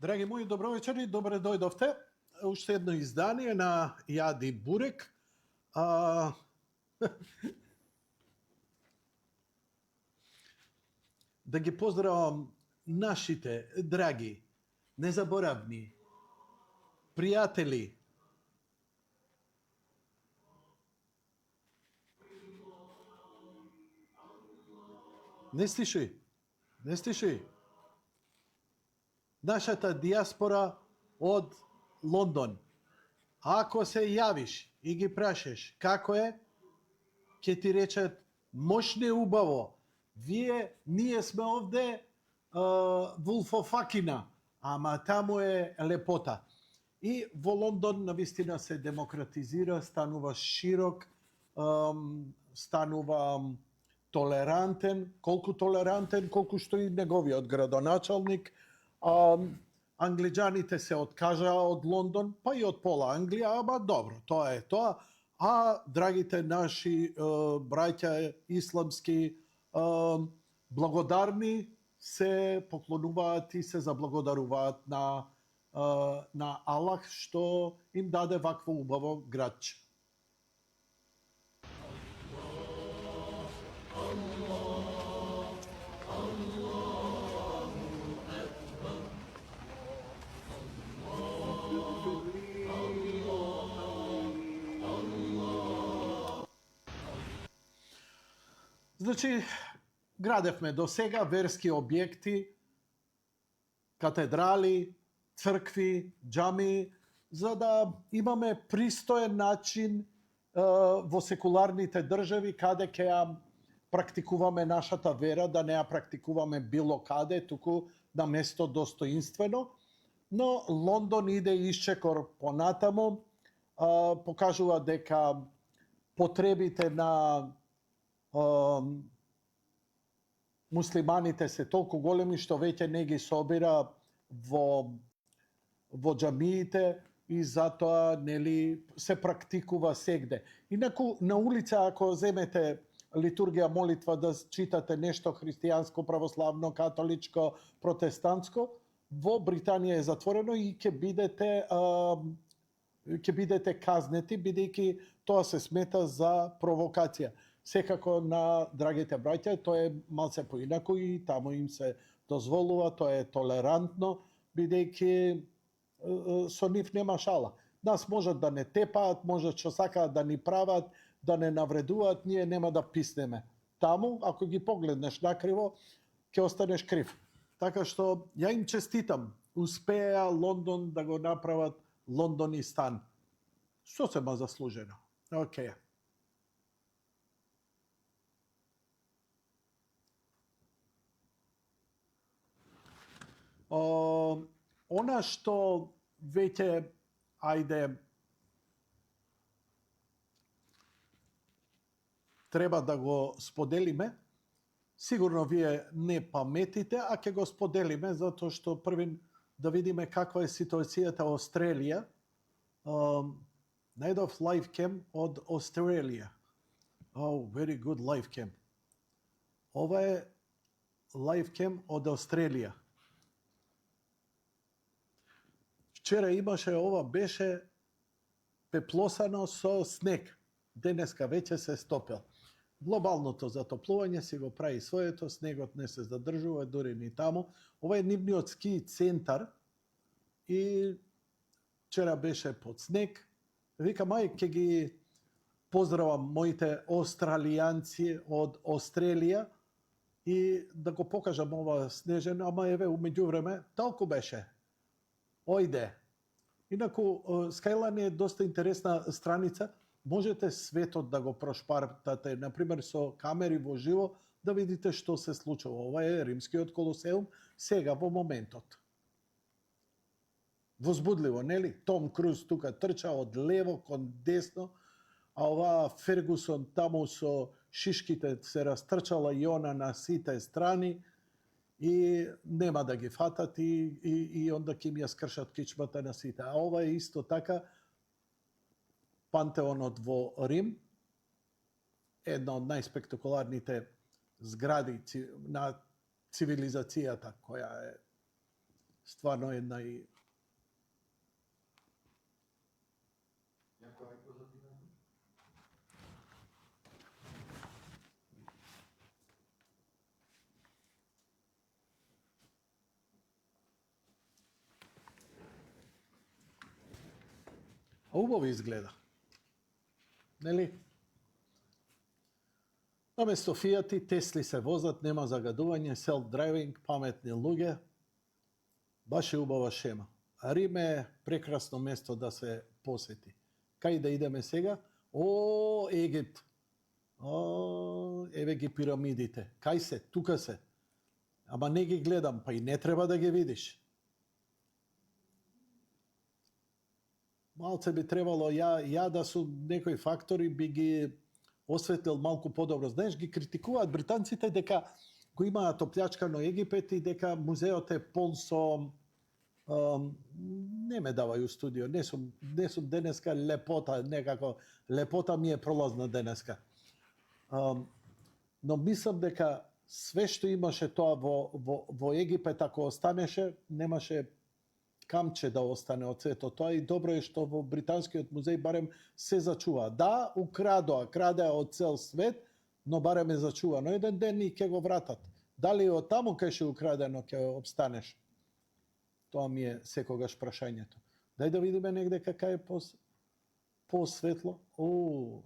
Драги мои, добро вечер и добре дојдовте. Уште едно издание на Јади Бурек. Да ги поздравам нашите драги, незаборавни пријатели, не слушај, нашата диаспора од Лондон. Ако се јавиш и ги прашаш како е, ќе ти речат мощно убаво. Ние сме овде вулфофакина, ама таму е лепота. И во Лондон навистина се демократизира, станува широк, станува толерантен, колку што и неговиот градоначалник. Англиџаните се откажаа од Лондон, па и од пола Англија, ама добро, тоа е тоа. А драгите наши браќа исламски благодарни се поклонуваат и се заблагодаруваат на Аллах што им даде вакво убаво градче. Значи, градевме до сега верски објекти, катедрали, цркви, џами, за да имаме пристоен начин во секуларните држави каде ќе ја практикуваме нашата вера, да не ја практикуваме било каде, туку на место достоинствено. Но Лондон иде исчекор понатаму, покажува дека потребите на муслиманите се толку големи што веќе не ги собира во џамиите и затоа се практикува сегде. Инаку на улица ако земете литургија, молитва да читате нешто христијанско, православно, католичко, протестантско, во Британија е затворено и ќе бидете казнети бидејќи тоа се смета за провокација. Секако на драгите браќа, тоа е малце поинаку и таму им се дозволува, тоа е толерантно, бидејќи со нив нема шала. Нас можат да не тепаат, можат што сакаат да ни прават, да не навредуваат, ние нема да писнеме. Таму, ако ги погледнеш накриво, ќе останеш крив. Така што, ја им честитам, успеа Лондон да го направат Лондонистан. Сосема заслужено. Океј. Она што веќе, треба да го споделиме, сигурно вие не паметите, а ќе го споделиме, затоа што првин да видиме каква е ситуацијата во Австралија. Најдов лайфкем од Австралија. Very good лайфкем. Ова е лайфкем од Австралија. Вчера имаше, ова беше пеплосано со снег. Денеска веќе се стопил. Глобалното затоплување си го прави своето, снегот не се задржува, дури ни таму. Ова е нивниот ски центар и вчера беше под снег. Викам, ќе ги поздравам моите австралијанци од Австралија и да го покажам ова снежено, ама еве умеѓувреме толку беше. Ојде. Инаку, Skyline е доста интересна страница. Можете светот да го прошпартате, например, со камери во живо, да видите што се случува. Ова е Римскиот Колосеум, сега во моментот. Возбудливо, нели? Том Круз тука трча од лево кон десно, а оваа Фергусон таму со шишките се растрчала и она на сите страни, и нема да ги фатат и онда ќе им ја скршат кичмата на сите. А ова е исто така Пантеонот во Рим, една од најспектакуларните згради на цивилизацијата која е стварно една и убаво изгледа. Нели? Наместо Фијати, Тесли се возат, нема загадување, селф-драйвинг, паметни луѓе. Баш е убава шема. Рим е прекрасно место да се посети. Кај да идеме сега? О, Египт. О, еве ги пирамидите. Кај се? Тука се. Ама не ги гледам, па и не треба да ги видиш. Малце би требало, ја да су некои фактори би ги осветлил малку подобро. Знаеш, ги критикуваат британците дека го имаат оплячкано Египет и дека музеот е полн со не ме давај у студио, не сум денеска лепота, некако лепота ми е пролазна денеска. Но мислам дека све што имаше тоа во Египет, ако останеше, немаше камче да остане од сето тоа, и добро е што во Британскиот музеј барем се зачува. Да, крадеа од цел свет, но барем е зачувано. Еден ден и ќе го вратат. Дали од таму кај ше украдено ќе обстанеш? Тоа ми е секогаш прашањето. Дај да видиме негде кака е по-светло. О,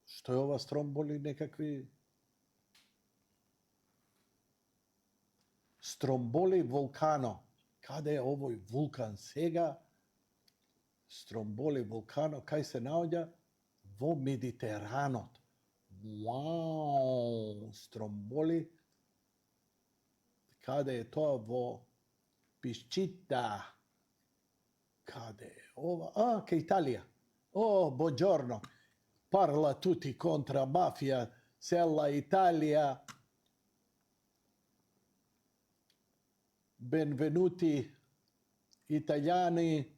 што е ова Стромболи, некакви Стромболи вулкано. Каде е овој вулкан сега? Стромболи вулкано, кај се наоѓа? Во Медитеранот. Вау, Стромболи. Каде е тоа? Во Писчита. Каде е ова? Кај Италија. О, buongiorno. Parla tutti contra mafia, sella Italia. Benvenuti italiani.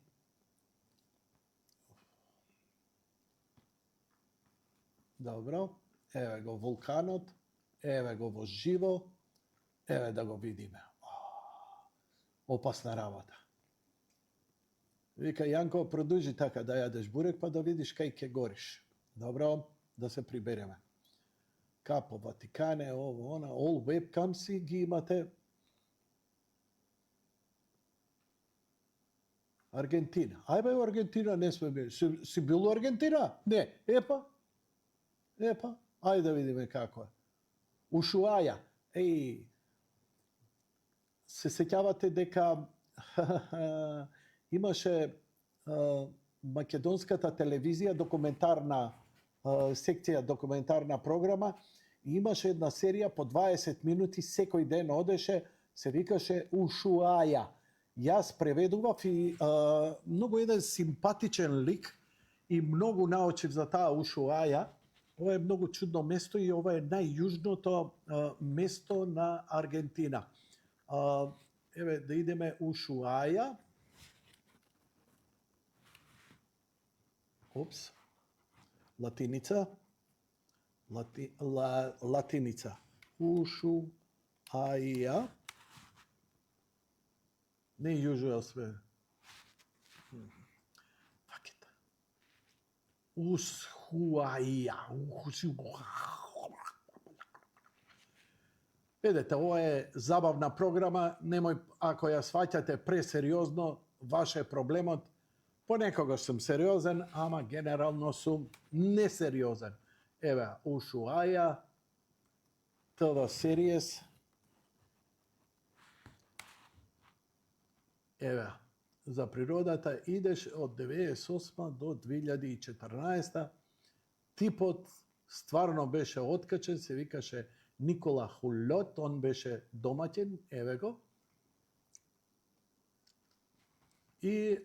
Добро. Еве го вулканот. Еве го во живо. Еве да го видиме. Опасна работа. Вика, Јанко, продолжи така да јадеш бурек, па да видиш кај ќе гориш. Добро, да се прибереме. Капо Ватикане, ово, она, all webcams ги имате. Аргентина. Ајбе, у Аргентина не сме били. Си бил у Аргентина? Не. Епа, ајде да видиме како е. Ушуаја. Се сеќавате дека имаше македонската телевизија документарна секција, документарна програма, и имаше една серија по 20 минути, секој ден одеше, се викаше Ушуаја. Јас преведував и многу еден симпатичен лик и многу научив за таа Ушуаја. Ова е многу чудно место и ова е најјужното место на Аргентина. Еве да идеме Ушуаја. Опс. Латиница. Латиница. Ушуаја. Не јужуја све. Факета. Ушуаја. Видете, ова е забавна програма, немој, ако ја сваќате пресериозно, ваше проблемот. Понекогаш сум сериозен, ама генерално сум несериозен. Еве, Ушуаја, ТВ Series. Еве, за природата идеш од 98 до 2014. Типот стварно беше откачен, се викаше Никола Хулот, он беше домаќин, еве го. И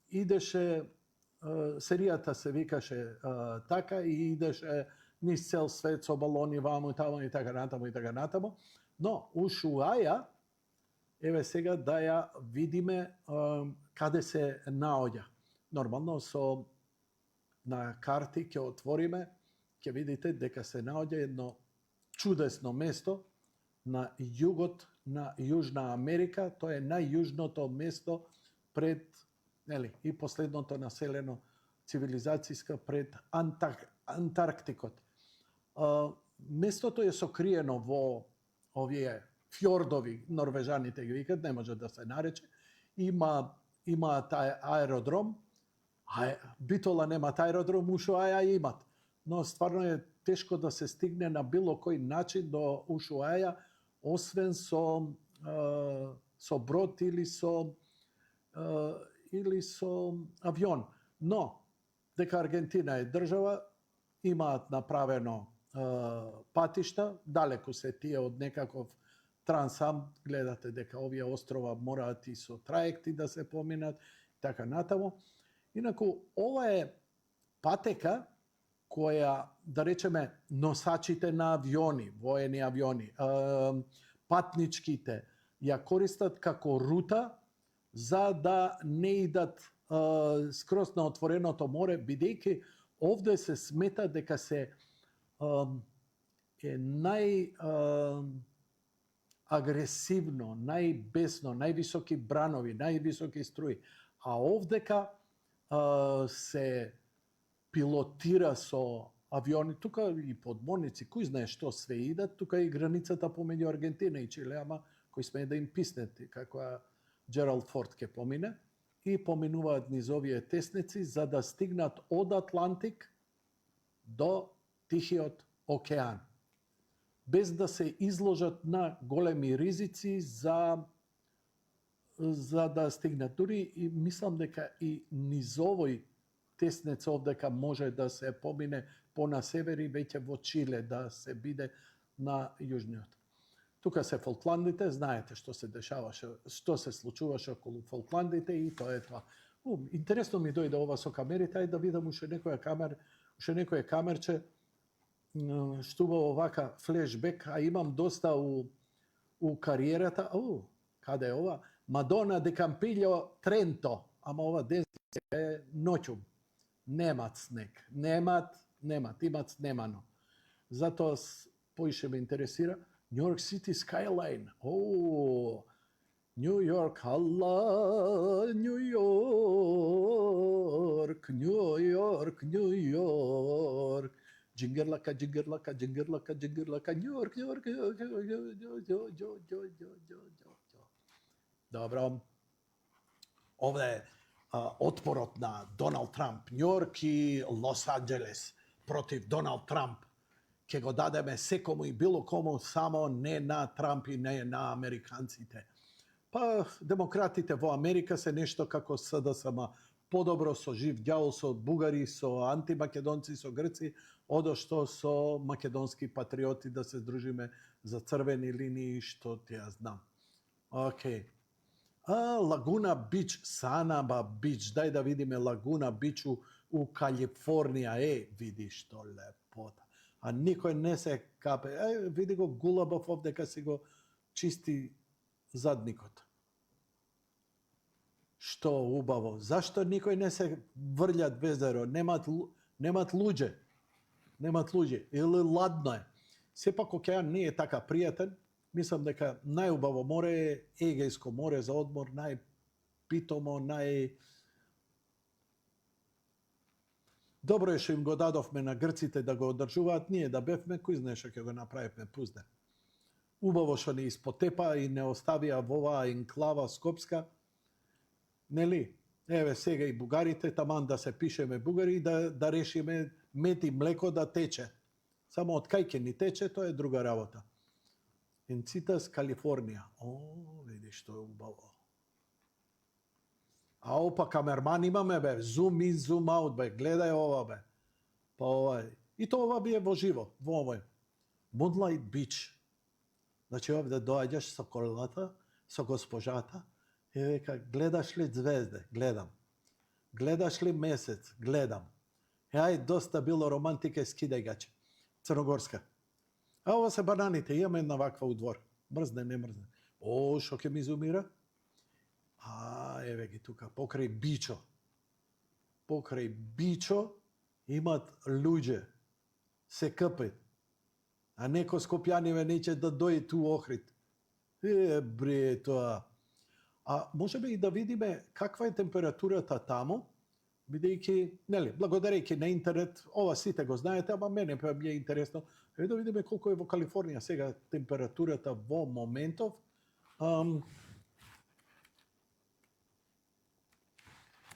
идеше, серијата се викаше така, и идеше низ цел свет со балони ваму и таму и така натаму. Но Ушуаја, еве сега да ја видиме каде се наоѓа. Нормално со на карти ќе отвориме, ќе видите дека се наоѓа едно чудесно место на југот на Јужна Америка. Тоа е најјужното место пред, нели, и последното населено цивилизацијска пред Антарктикот. Местото е сокриено во овие фјордови, норвежаните ги викат, не може да се нарече. Имаат аеродром, Битола немаат аеродром, Ушуаја имат. Но стварно е тешко да се стигне на било кој начин до Ушуаја, освен со брод или со авион. Но, дека Аргентина е држава, имаат направено патишта, далеку се тие од некаков трансам, гледате дека овие острова мораат и со траекти да се поминат, така натаму. Инаку, ова е патека која, да речеме, носачите на авиони, воени авиони, патничките, ја користат како рута за да не идат скроз на отвореното море, бидејќи овде се смета дека се е најагресивно, најбесно, највисоки бранови, највисоки струи. А овдека се пилотира со авиони, тука и подморници, кој знае што све идат, тука и границата помеѓу Аргентина и Чиле, ама кој смее да им писнете, како Джералд Форд ке помине, и поминуваат низ овие тесници за да стигнат од Атлантик до Тихиот океан, без да се изложат на големи ризици за да стигнат. Дури и мислам дека и низ овој теснец овдека може да се помине по на север и веќе во Чиле да се биде на јужниот. Тука се Фолкландите, знаете што се дешаваше, што се случуваше околу Фолкландите и тоа е тоа. Интересно ми дојде ова со камерите, ајде да видам уште некоја камерче, што вака флешбек, а имам доста у кариерата. Каде е ова? Мадона де Кампиљо, Тренто, ама ова ден е ноќум. Немат снег. Имат снемано. Затоа поише ме интересира New York City skyline. New York, Allah, New York, New York, New York. Джингерлака, джингерлака, джингерлака, джингерлака, New York, New York, Добро. Овде е отпорот на Доналд Трамп, Њујорк и Лос Анџелес против Доналд Трамп. Ке го дадеме секому и било кому, само не на Трамп и не на американците. Па демократите во Америка се нешто како СДСМ, подобро со жив ѓавол, со бугари, со антимакедонци, со грци, одошто со македонски патриоти да се здружиме за црвени линии, што ти ја знам. Океј. Лагуна Бич, Санаба Бич, дај да видиме Лагуна Бич у Калифорнија, види што лепота. А никој не се капе, види го Гулабов овдека си го чисти задникот. Што убаво, зашто никој не се врљат в езеро, немат луѓе, или ладно е. Сепак океан не е така пријатен. Мислам дека најубаво море е Егејско море за одмор, најпитомо, Добро е што им го дадовме на грците да го одржуваат, ние да бевме, кој знае што ќе го направиме пузде. Убаво што не испотепа и не оставија во оваа енклава скопска. Нели? Еве сега и бугарите, таман да се пишеме бугари, да решиме мед и млеко да тече. Само од кај ќе ни тече, тоа е друга работа. Енцитас, Калифорнија. Види што е убаво. Опа, камерман имаме, бе. Zoom in, zoom out, бе. Гледај ова, бе. Па ова. И тоа ова би е во живо, во овој. Moonlight Beach. Значи, овде доаѓаш со колата, со госпожата, и века, гледаш ли звезде? Гледам. Гледаш ли месец? Гледам. Ај, доста било романтика, скидај гаче. Црногорска. А ова се бананите, имаме една ваква у двор. Мрзне, не мрзне. Шо ке ми изумира? Еве ги тука, покрај Бичо. Покрај Бичо имат луѓе. Се кпат. А неко скопјаниве неќе да дојде ту Охрид. Бре, тоа. А можеме и да видиме каква е температурата таму, бидејќи, нели, благодарејќи на интернет, ова сите го знаете, ама мене па ми е интересно. Да видиме колку е во Калифорнија сега температурата во моментов.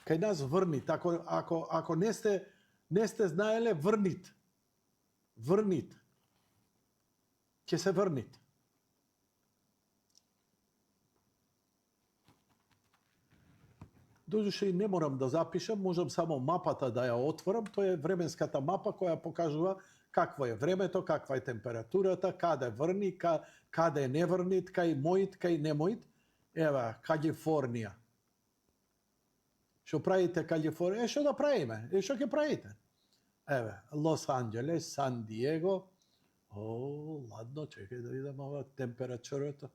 Кај нас врнит, ако не сте знаеле, врнит. Врнит. Ќе се врнит. Додуше и не морам да запишам, можам само мапата да ја отворам. Тоа е временската мапа која покажува какво е времето, каква е температурата, каде врни, каде не врнит, кај моит, кај не моит. Ева, Калифорнија. Што правите Калифорнија? Што да правиме? Што ќе правите? Еве, Лос Анџелес, Сан Диего. Ладно, чекај да видам ова температурата.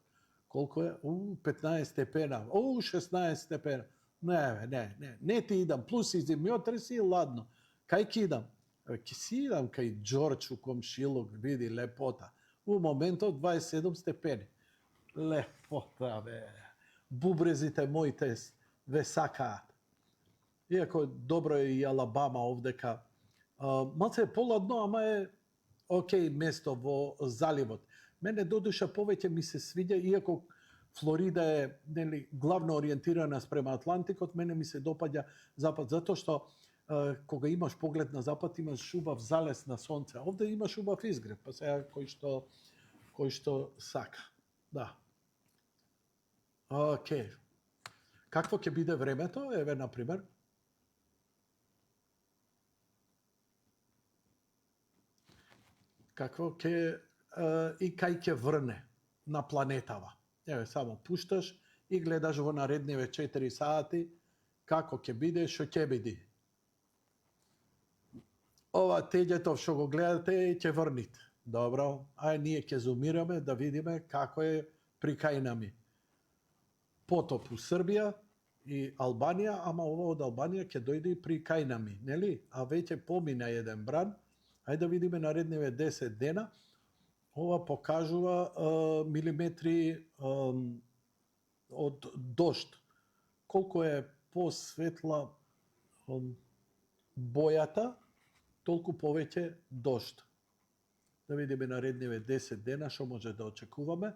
Колку е? 15 степена. 16 степена. Не ти идам. Плюс и зимјотреси, ладно. Кај ки идам? Ке си идам кај Џорџ у комшилук, види лепота. У моментот 27 степени. Лепота, бе. Бубрезите моите ве сакаат. Иако добро е и Алабама овдека. Малце е поладно, ама е окей место во заливот. Мене додуша повеќе ми се свиѓа, иако Флорида е, нели, главно ориентирана спрема Атлантикот, мене ми се допаѓа запад, затоа што кога имаш поглед на запад, имаш убав залез на сонце. Овде имаш убав изгрев, па сега кој што сака. Да. Океј. Какво ќе биде времето? Еве, например. Какво ќе и кај ќе врне на планетава. Еве, само пушташ и гледаш во наредниве 4 сати како ќе биде, што ќе биде. Ова теѓето што го гледате ќе врнит. Добро, ај ние ќе зумираме да видиме како е при кај нами. Потоп у Србија и Албанија, ама ова од Албанија ќе дојде и при кај нами, нели? А веќе помина еден бран. Ајде да видиме наредниве 10 дена. Ова покажува милиметри од дожд. Колку е посветла бојата, толку повеќе дожд. Да видиме наредниве 10 дена што може да очекуваме.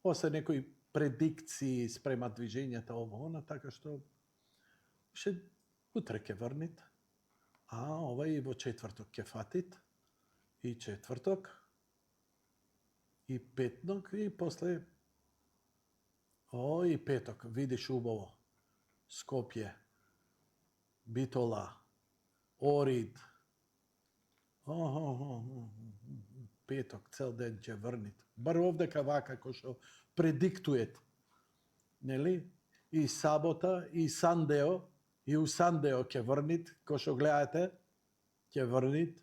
Ова се некои предикции спрема движењата ово, така што ше утре ќе врнит. Ова и во четврток ќе фатит. И четврток. И петок, и после... и петок, видиш убаво. Скопје, Битола, Орид. Петок, цел ден ќе врнит. Бар овдека вака, кој што предиктует. Нели? И сабота, и Сандео, и у Сандео ќе врнит, кој што гледате, ќе врнит.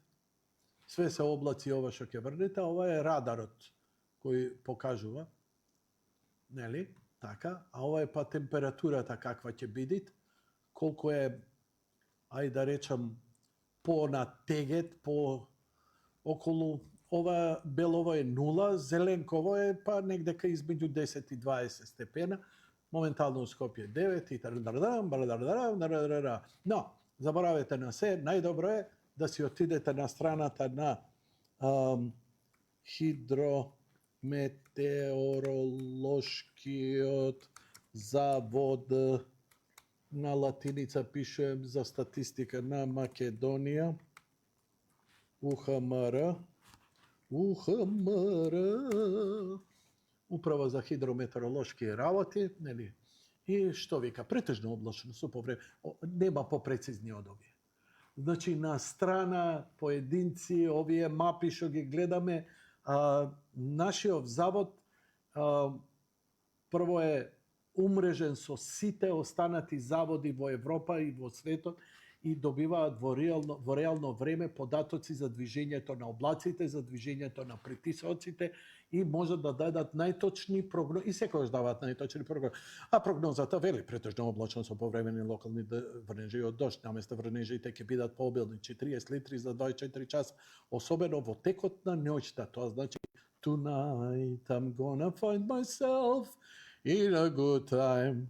Све се облаци ова што ќе врнит, а ова е радарот кој покажува. Нели? Така. А ова е па температурата каква ќе бидит. Колку е, ајде да речам, по на тегет, по околу, ова белово е 0, зеленково е па негдека измеѓу 10 и 20 степена. Моментално у Скопје 9 и Но, заборавете на се, најдобро е да си отидете на страната на Хидрометеоролошкиот завод, на латиница пишем за статистика на Македонија, УХМР, Управа за хидрометеоролошки работи, нели? И што вика, претежно облачно со повреме, нема попрецизни од овие. Значи, на страна, поединци, овие мапи што ги гледаме, нашиот завод прво е умрежен со сите останати заводи во Европа и во светот и добиваат во реално време податоци за движењето на облаците, за движењето на притисоците и можат да дадат најточни прогнози, и секогаш даваат најточни прогнози. А прогнозата вели претежно облачно со повремени локални врнежи од дожд, наместо врнежите ќе бидат пообилни 40 литри за 24 часа, особено во текот на ноќта. Тоа значи tonight I'm gonna find myself in a good time.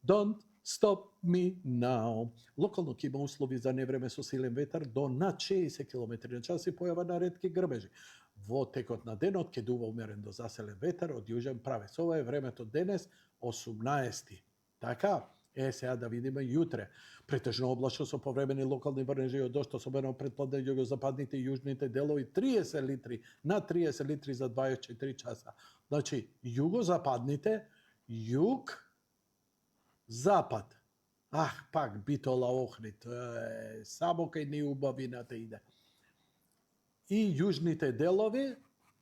Don't stop me now. Локално ќе има услови за невреме со силен ветар до над 60 км на час и појава на ретки грбежи. Во текот на денот ќе дува умерен до заселен ветар од јужен правец. Ова е времето денес, 18. Така, сега да видиме јутре. Претежно облачно со повремени локални врнежи од дожд, особено предпладне југозападните и јужните делови, 30 литри, над 30 литри за 24 часа. Значи, југозападните, југ, запад. Пак Битола, Охрид, само кај неубавината иде. И јужните делови,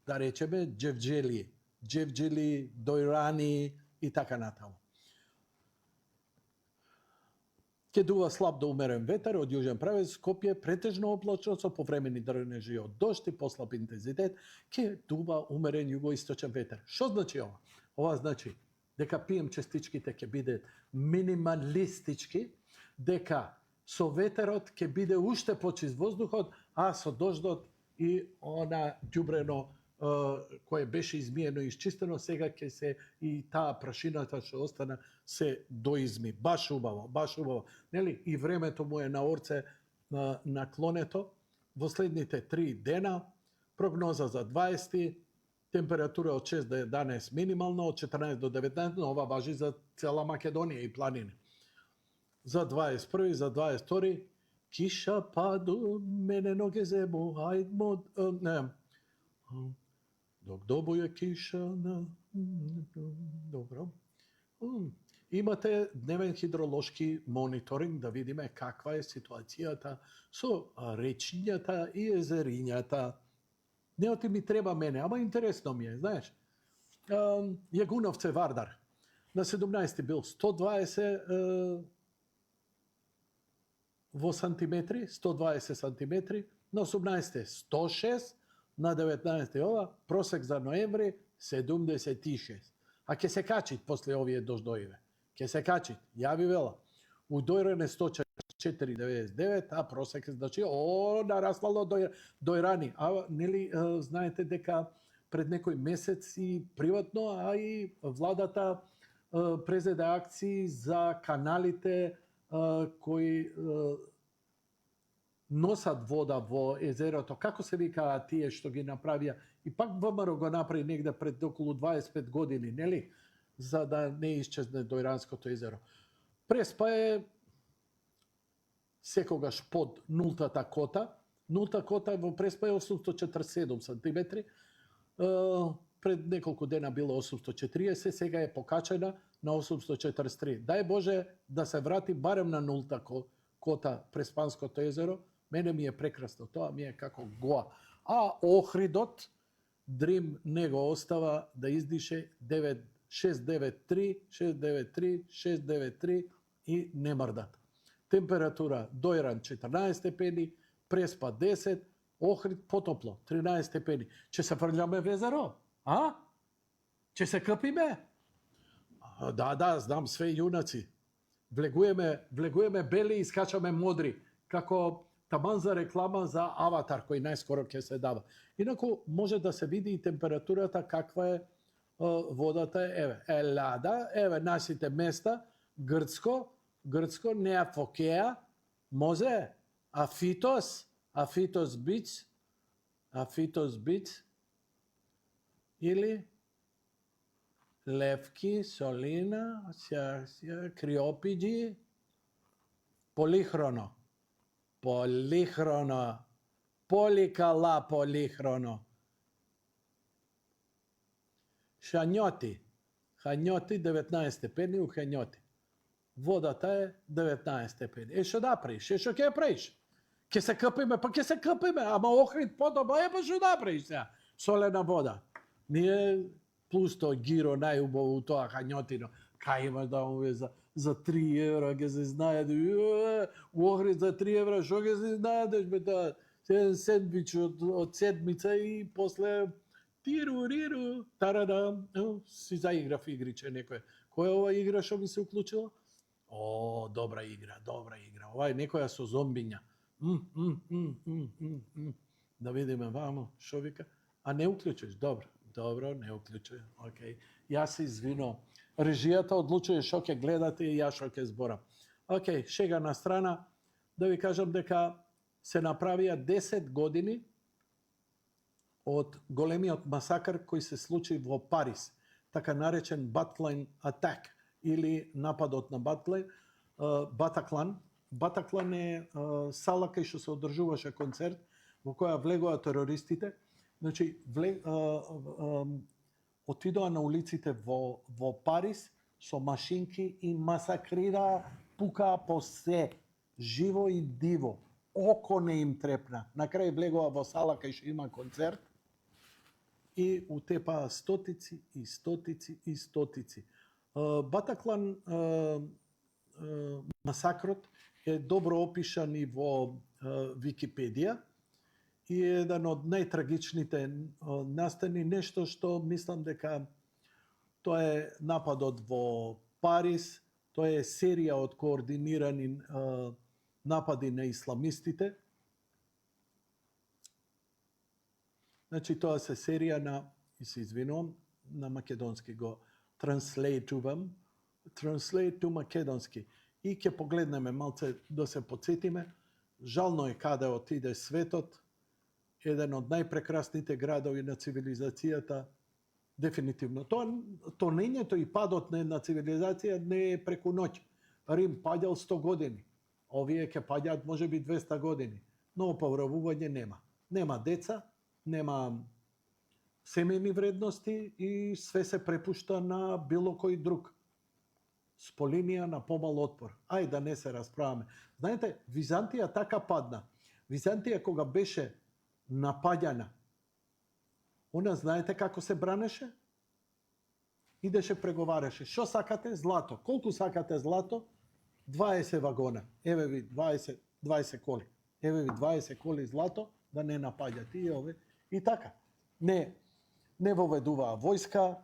да речеме, Џевџели, Дојрани и така натаму. Ќе дува слаб до умерен ветер од јужен правец, Скопје претежно облачно со повремени врнежи од дожд и послаб интензитет, ќе дува умерен југоисточен ветер. Што значи ова? Ова значи дека PM частичките ќе бидат минималистички, дека со ветерот ќе биде уште почист воздухот, а со дождот и она ѓубрено кое беше измиено и изчистено, сега ќе се и таа прашината што остана се доизми. Баш убаво, баш убаво. Нели? И времето му е на орце наклонето. Во следните 3 дена, прогноза за 20, температура од 6 до 11 минимална, од 14 до 19, но ова важи за цела Македонија и планини. За 21, за 22, киша паду, мене ноге зебу, ајдмо, не, док добуја киша на... Добро. Имате дневен хидролошки мониторинг да видиме каква е ситуацијата со речињата и езерињата. Не оти ми треба мене, ама интересно ми е, знаеш. Јагуновце Вардар. На 17 бил 120 во сантиметри, 120 сантиметри, на 18 106, на 19 ова, просек за ноември 76. А ќе се качи после овие дождоиве. Ќе се качи, ја ви вела. У Дојране 104,99, а просек значи нараснало Дојрани. А нели знаете дека пред некој месец и приватно, а и владата презеде акции за каналите кои носат вода во езерото. Како се викаат тие што ги направија? И пак ВМРО го направи негде пред околу 25 години, нели? За да не исчезне Дојранското езеро. Преспа е секогаш под нултата кота. Нулта кота во Преспа е 847 сантиметри. Пред неколку дена било 840, сега е покачена на 843. Дај Боже да се врати барем на нулта кота Преспанското езеро. Мене ми е прекрасно, тоа ми е како Гоа. А Охридот, Дрим не го остава да издише 693, 693, 693 и не мрдат. Температура Дојран 14 степени, Преспа 10, Охрид потопло 13 степени. Ќе се фрљаме во езеро? А? Ќе се капиме? Да, знам све јунаци. Влегуеме бели и скачаме модри, како таман за реклама за Аватар, кој најскоро ќе се дава. Инаку може да се види и температурата, каква е водата. Еве, Лада, еве нашите места, Грцко, Неафокеа, може, Афитос Биц, или Левки, Солина, Криопиджи, Полихроно, Поликала Полихроно, Хањоти 19 степени у Хањоти. Водата е 19 степени. Што да правиш? Што ќе правиш? Ќе се капиме, па ќе се капиме, ама Охрид подоба, па што да правиш сега? Солена вода. Ние пусто гиро најубаво у тоа Хањотино. Кај има да му за 3 евра ќе се знаеде. У Охрид за 3 евра што ќе се знаедеш бе таа? Еден сендвич од седмица и после тиру, тарада, си заиграв игриче некоја. Која е ова игра што ми се уклучила? О, добра игра. Ова е некоја со зомбиња. Да видиме вамо, шо вика? А не уклучиш, добро, не уклучуј. Океј. Јас се извинувам. Режијата одлучува што ќе гледате и јас што ќе зборам. Океј, шега на страна, да ви кажам дека се направија 10 години од големиот масакр кој се случи во Париз, така наречен Батаклан атак или нападот на Батаклан. Батаклан е сала кај што се одржуваше концерт во која влегоа терористите. Значи, отидоа на улиците во Париз со машинки и масакрираа, пукаа по се, живо и диво. Око не им трепна. На крај влегоа во сала кај што има концерт и утепаа стотици и стотици. Батаклан масакрот е добро опишан и во Википедија и е еден од најтрагичните настани, нешто што мислам дека тоа е нападот во Париз, тоа е серија од координирани напади на исламистите. Значи, тоа се серија на, и се извинувам, на македонски го транслейтувам, translate to македонски. И ќе погледнеме малце да се подсетиме. Жално е каде отиде светот, еден од најпрекрасните градови на цивилизацијата, дефинитивно. Тонењето и падот на една цивилизација не е преку ноќ. Рим паѓал 100 години. Овие ќе паѓаат можеби 200 години. Но оповравување нема. Нема деца, нема семејни вредности и све се препушта на било кој друг. С по линија на помал отпор. Ај да не се расправаме. Знаете, Византија така падна. Византија кога беше напаѓана, она знаете како се бранеше? Идеше преговараше. Шо сакате? Злато. Колку сакате злато? 20 вагона. Еве ви 20 коли. Еве ви 20 коли злато да не напаѓате и ове. И така. Не воведуваа војска,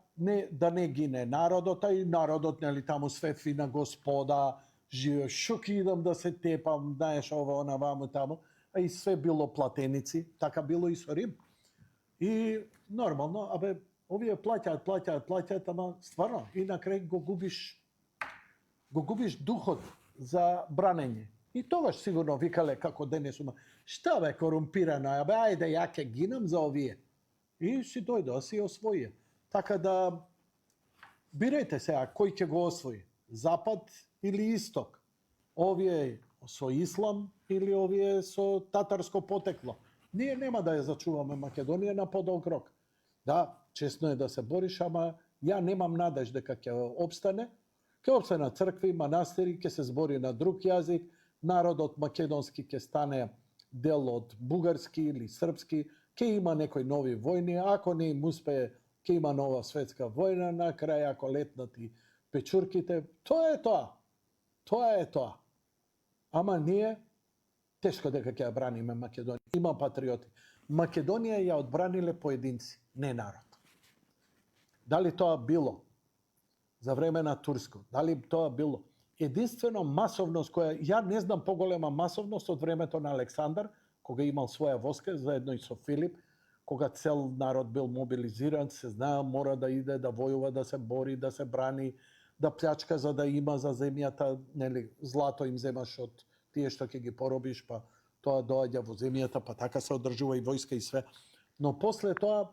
да не гине народот, а и народот, нели, таму све фина господа, живе, шо ки идам да се тепам, знаеш, ова, она, ваму, таму, а и све било платеници, така било и со Рим. И нормално, овие плаќаат, ама стварно, и на крај го губиш духот за бранење. И тогаш сигурно викале како денес ума, шта бе корумпирано, ајде ја ќе гинам за овие. И си дојде, си освоија. Така да, бирајте сега, кој ќе го освои? Запад или Исток? Овие со ислам или овие со татарско потекло? Ние нема да ја зачуваме Македонија на подолг рок. Да, честно е да се бориш, ама ја немам надеж дека ќе обстане. Ќе обстане цркви, манастири, ќе се збори на друг јазик, народот македонски ќе стане дел од бугарски или српски, ќе има некои нови војни, ако не им успее, ќе има нова светска војна, на крај ако летнат и печурките, тоа е тоа. Тоа е тоа. Ама ние, тешко дека ќе ја браниме Македонија. Има патриоти. Македонија ја одбраниле поединци, не народ. Дали тоа било за време на Турско? Дали тоа било единствено масовност која, ја не знам поголема масовност од времето на Александар, кога имал своја воска, заедно и со Филип, кога цел народ бил мобилизиран, се знае, мора да иде, да војува, да се бори, да се брани, да плячка за да има за земјата, нели, злато им земаш од тие што ќе ги поробиш, па тоа доаѓа во земјата, па така се одржува и војска и све. Но после тоа,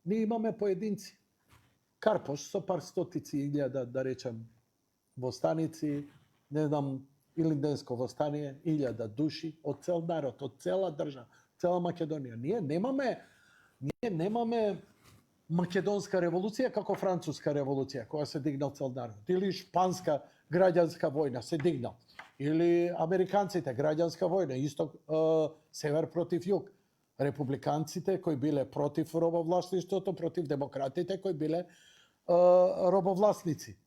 ние имаме поединци. Карпош со пар стотици илјада, да речем, востаници, не знам, Илинденско востание, 1000 души, од цел народ, од цела држава, цела Македонија. Ние немаме македонска револуција како француска револуција, која се дигнал цел народ. Или шпанска граѓанска војна се дигнал. Или американците граѓанска војна, исток, север против југ. Републиканците кои биле против робовласништвото, против демократите кои биле робовласници.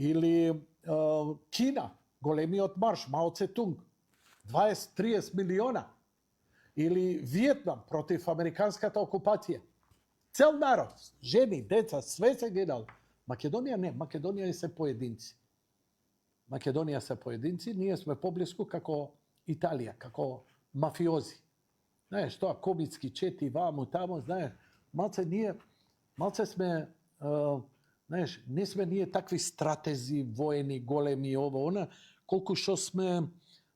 Или Кина, големиот марш, Мао Цетунг, 20-30 милиона. Или Виетнам против американската окупација. Цел народ, жени, деца, све се гинало. Македонија не, Македонија се поединци. Македонија се поединци, ние сме поблиску како Италија, како мафиози. Знаеш, тоа комицки чети ваму, таму, знаеш, малце сме, знаеш, не сме ние такви стратези, воени, големи, ово, она, колку што сме,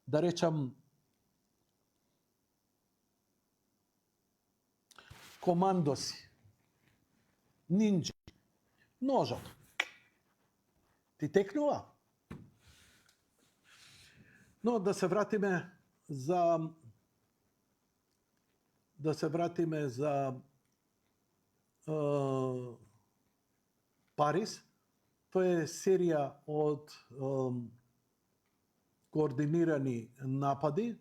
да речам, командоси, нинџи, ножот. Ти текнува? Но да се вратиме за Париз. Тоа е серија од координирани напади.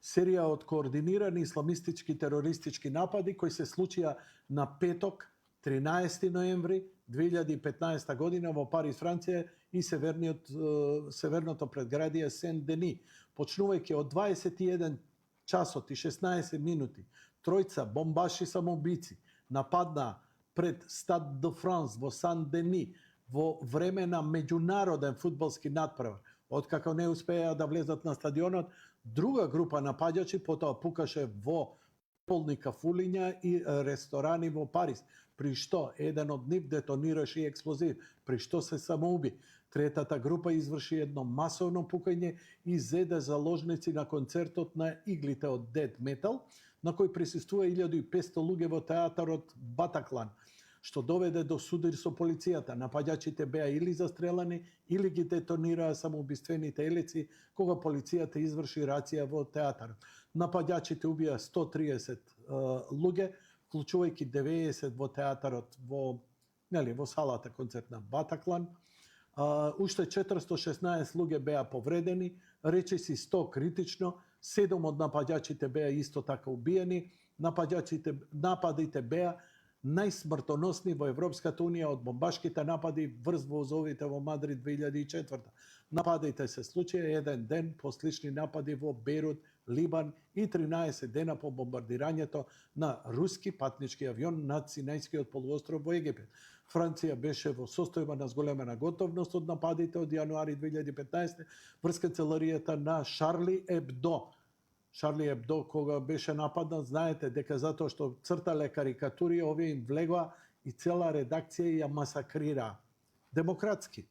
Серија од координирани исламистички терористички напади кои се случија на петок, 13 ноември 2015 година во Париз, Франција и северното предградие Сен-Дени. Почнувајќи од 21 часот и 16 минути, тројца бомбаши самоубици нападнаа пред Стад де Франс во Сен-Дени во време на меѓународен фудбалски натпревар. Откако не успеа да влезат на стадионот, друга група напаѓачи потоа пукаше во полни кафулиња и ресторани во Париз, при што еден од нив детонираше експлозив, при што се самоуби. Третата група изврши едно масовно пукање и зеде заложници на концертот на Иглите од Dead Metal, на кој присуствува 1500 луѓе во театарот Батаклан, што доведе до судир со полицијата. Напаѓачите беа или застрелани, или ги детонираа самоубиствените елеци кога полицијата изврши рација во театарот. Напаѓачите убија 130 луѓе, вклучувајќи 90 во театарот во салата концертна Батаклан. Уште 416 луѓе беа повредени, речиси 100 критично, 7 од напаѓачите беа исто така убиени. Нападите беа најсмртоносни во Европската унија од бомбашките напади врз возовите во Мадрид 2004. Нападите се случија еден ден по слични напади во Бейрут, Либан и 13 дена по бомбардирањето на руски патнички авион над Синајскиот полуостров во Египет. Франција беше во состојба на зголемена готовност од нападите од јануари 2015 врз канцеларијата на Шарли Ебдо, кога беше нападнат, знаете дека затоа што цртале карикатури, овие им влегоа и цела редакција ја масакрираа. Демократски.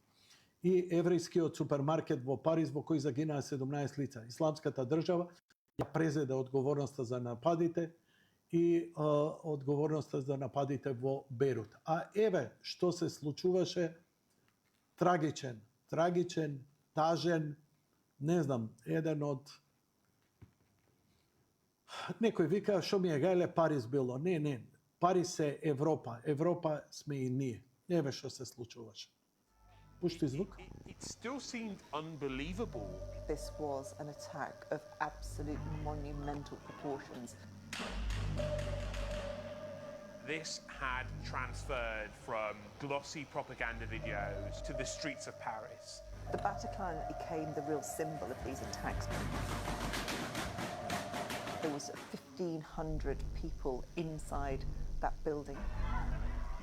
И еврејскиот супермаркет во Париз во кој загинаа 17 лица. Исламската држава ја презеде одговорноста за нападите и одговорноста за нападите во Бейрут. А еве што се случуваше, трагичен, тажен, не знам, еден од некој вика што ми е гајле Париз било. Не, Париз е Европа. Европа сме и ние. Еве што се случуваше. Пушти звук. It still seemed unbelievable. This was an attack of absolute monumental proportions. This had transferred from glossy propaganda videos to the streets of Paris. The Bataclan became the real symbol of these attacks. There was 1,500 people inside that building.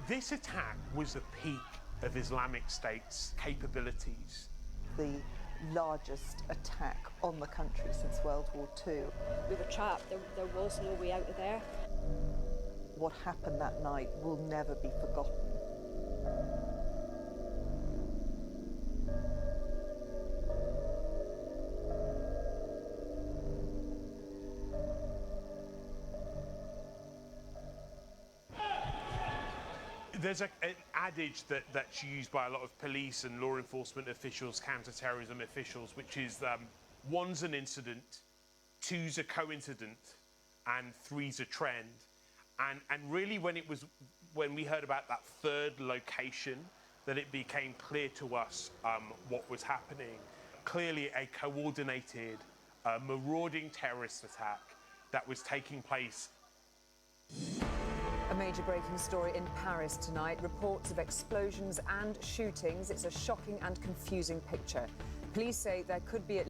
This attack was the peak of Islamic State's capabilities. The largest attack on the country since World War II. We were trapped. There was no way out of there. What happened that night will never be forgotten. There's an adage that's used by a lot of police and law enforcement officials, counter-terrorism officials, which is one's an incident, two's a coincidence, and three's a trend. And really when we heard about that third location, that it became clear to us what was happening. Clearly a coordinated, marauding terrorist attack that was taking place. A major breaking story in Paris tonight. Reports of explosions and shootings. It's a shocking and confusing picture. Police say there could be at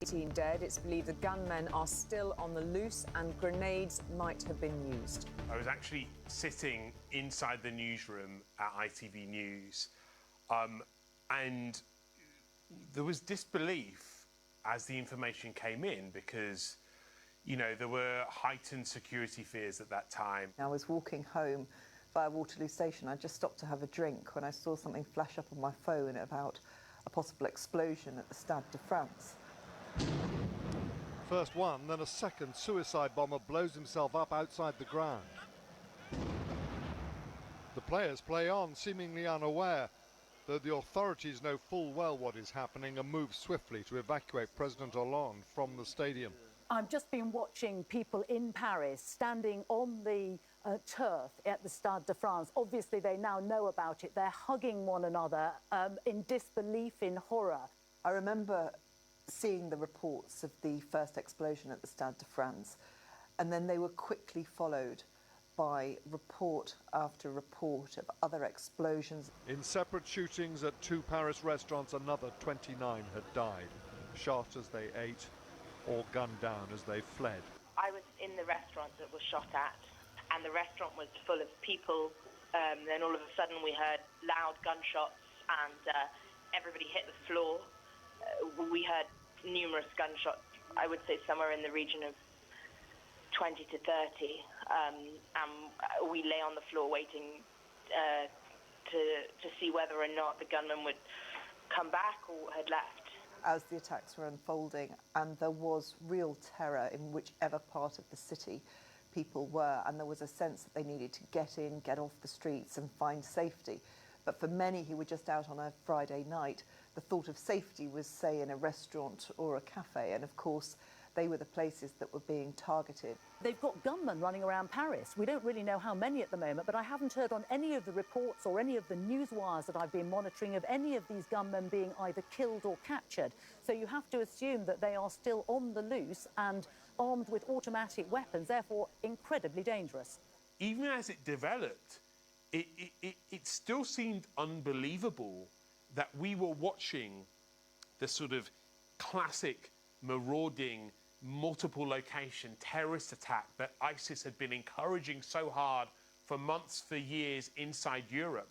least 18 dead. It's believed the gunmen are still on the loose and grenades might have been used. I was actually sitting inside the newsroom at ITV News, and there was disbelief as the information came in because, you know, there were heightened security fears at that time. I was walking home via Waterloo Station. I just stopped to have a drink when I saw something flash up on my phone about a possible explosion at the Stade de France. First one, then a second suicide bomber blows himself up outside the ground. The players play on, seemingly unaware, though the authorities know full well what is happening and move swiftly to evacuate President Hollande from the stadium. I've just been watching people in Paris standing on the turf at the Stade de France. Obviously, they now know about it. They're hugging one another in disbelief, in horror. I remember seeing the reports of the first explosion at the Stade de France, and then they were quickly followed by report after report of other explosions. In separate shootings at two Paris restaurants, another 29 had died, shot as they ate or gunned down as they fled. I was in the restaurant that was shot at, and the restaurant was full of people. Then all of a sudden we heard loud gunshots and everybody hit the floor. We heard numerous gunshots, I would say somewhere in the region of 20 to 30. And we lay on the floor waiting to see whether or not the gunman would come back or had left. As the attacks were unfolding, and there was real terror in whichever part of the city people were, and there was a sense that they needed to get in, get off the streets and find safety. But for many who were just out on a Friday night, the thought of safety was, say, in a restaurant or a cafe, and of course they were the places that were being targeted. They've got gunmen running around Paris. We don't really know how many at the moment, but I haven't heard on any of the reports or any of the news wires that I've been monitoring of any of these gunmen being either killed or captured. So you have to assume that they are still on the loose and armed with automatic weapons, therefore incredibly dangerous. Even as it developed, it still seemed unbelievable that we were watching the sort of classic marauding, multiple location terrorist attack that ISIS had been encouraging so hard for months, for years inside Europe.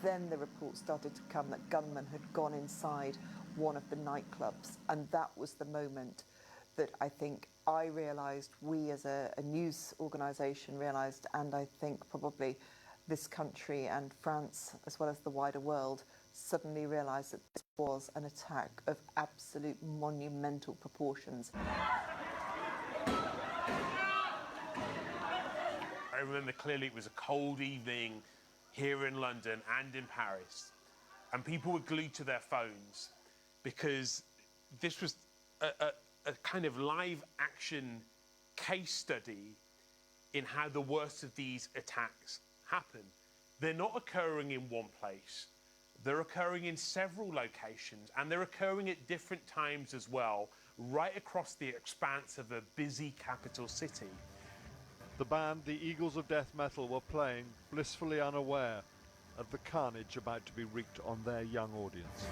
Then the reports started to come that gunmen had gone inside one of the nightclubs, and that was the moment that I think I realised, we as a news organisation realised, and I think probably this country and France, as well as the wider world, suddenly realised that this was an attack of absolute monumental proportions. I remember clearly it was a cold evening here in London and in Paris, and people were glued to their phones because this was a kind of live action case study in how the worst of these attacks happen. They're not occurring in one place. They're occurring in several locations, and they're occurring at different times as well, right across the expanse of a busy capital city. The band, the Eagles of Death Metal, were playing, blissfully unaware of the carnage about to be wreaked on their young audience.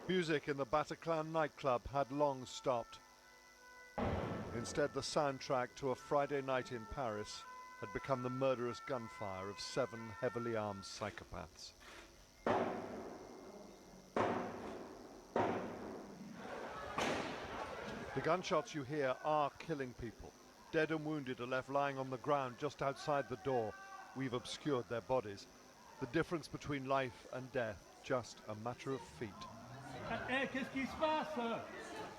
Music in the Bataclan nightclub had long stopped. Instead, the soundtrack to a Friday night in Paris had become the murderous gunfire of 7 heavily armed psychopaths. The gunshots you hear are killing people. Dead and wounded are left lying on the ground just outside the door. We've obscured their bodies. The difference between life and death, just a matter of feet.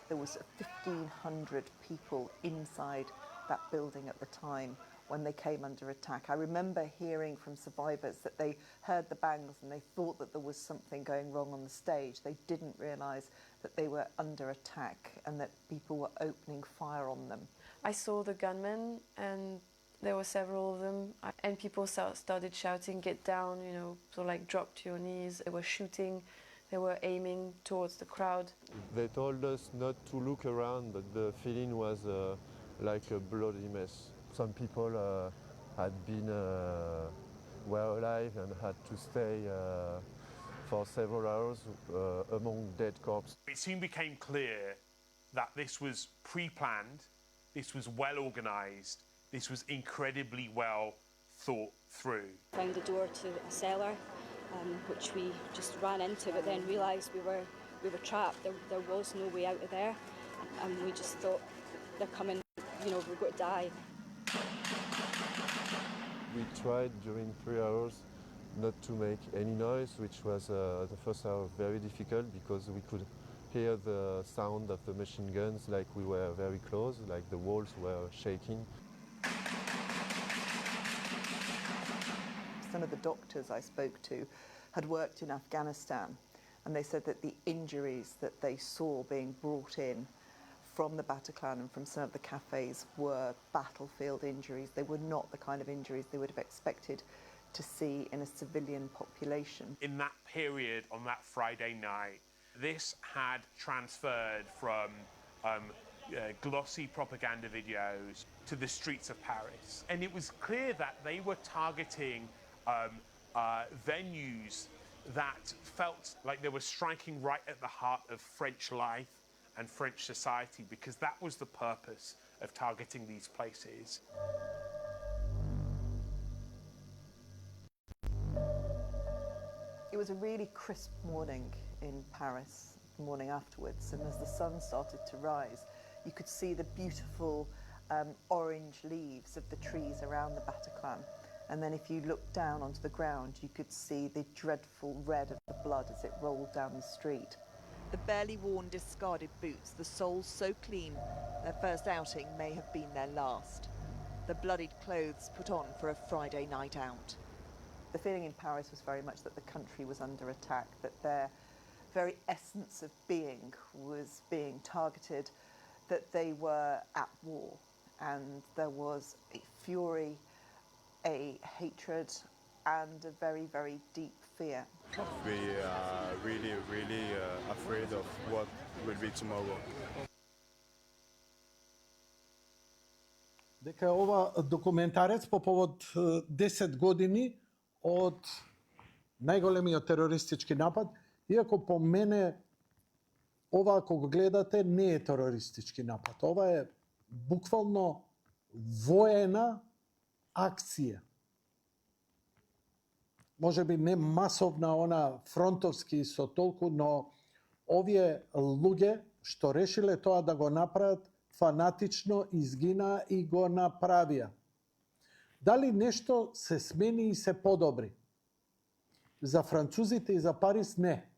There was 1,500 people inside that building at the time when they came under attack. I remember hearing from survivors that they heard the bangs and they thought that there was something going wrong on the stage. They didn't realise that they were under attack and that people were opening fire on them. I saw the gunmen and There were several of them, and people started shouting, "Get down!" You know, so like drop to your knees. They were shooting, they were aiming towards the crowd. They told us not to look around, but the feeling was like a bloody mess. Some people had been were alive and had to stay for several hours among dead corpses. It soon became clear that this was pre-planned, this was well organised, this was incredibly well thought through. Found the door to a cellar, which we just ran into, but then realised we were trapped. There was no way out of there, and we just thought, they're coming, you know, we're going to die. We tried during 3 hours not to make any noise, which was the first hour very difficult because we could hear the sound of the machine guns like we were very close, like the walls were shaking. Some of the doctors I spoke to had worked in Afghanistan, and they said that the injuries that they saw being brought in from the Bataclan and from some of the cafes were battlefield injuries. They were not the kind of injuries they would have expected to see in a civilian population. In that period, on that Friday night, this had transferred from glossy propaganda videos to the streets of Paris. And it was clear that they were targeting venues that felt like they were striking right at the heart of French life and French society, because that was the purpose of targeting these places. It was a really crisp morning in Paris, the morning afterwards, and as the sun started to rise, you could see the beautiful orange leaves of the trees around the Bataclan. And then if you looked down onto the ground, you could see the dreadful red of the blood as it rolled down the street. The barely worn, discarded boots, the soles so clean, their first outing may have been their last. The bloodied clothes put on for a Friday night out. The feeling in Paris was very much that the country was under attack, that their very essence of being was being targeted, that they were at war, and there was a fury, a hatred, and a very, very deep fear. We are really afraid of what will be tomorrow. Дека е ова документарец по повод 10 години од најголемиот терористички напад, иако по мене ова ако го гледате не е терористички напад. Ова е буквално воена акција. Може би не масовна, она фронтовски со толку, но овие луѓе што решиле тоа да го направат, фанатично изгина и го направија. Дали нешто се смени и се подобри? За французите и за Париз не.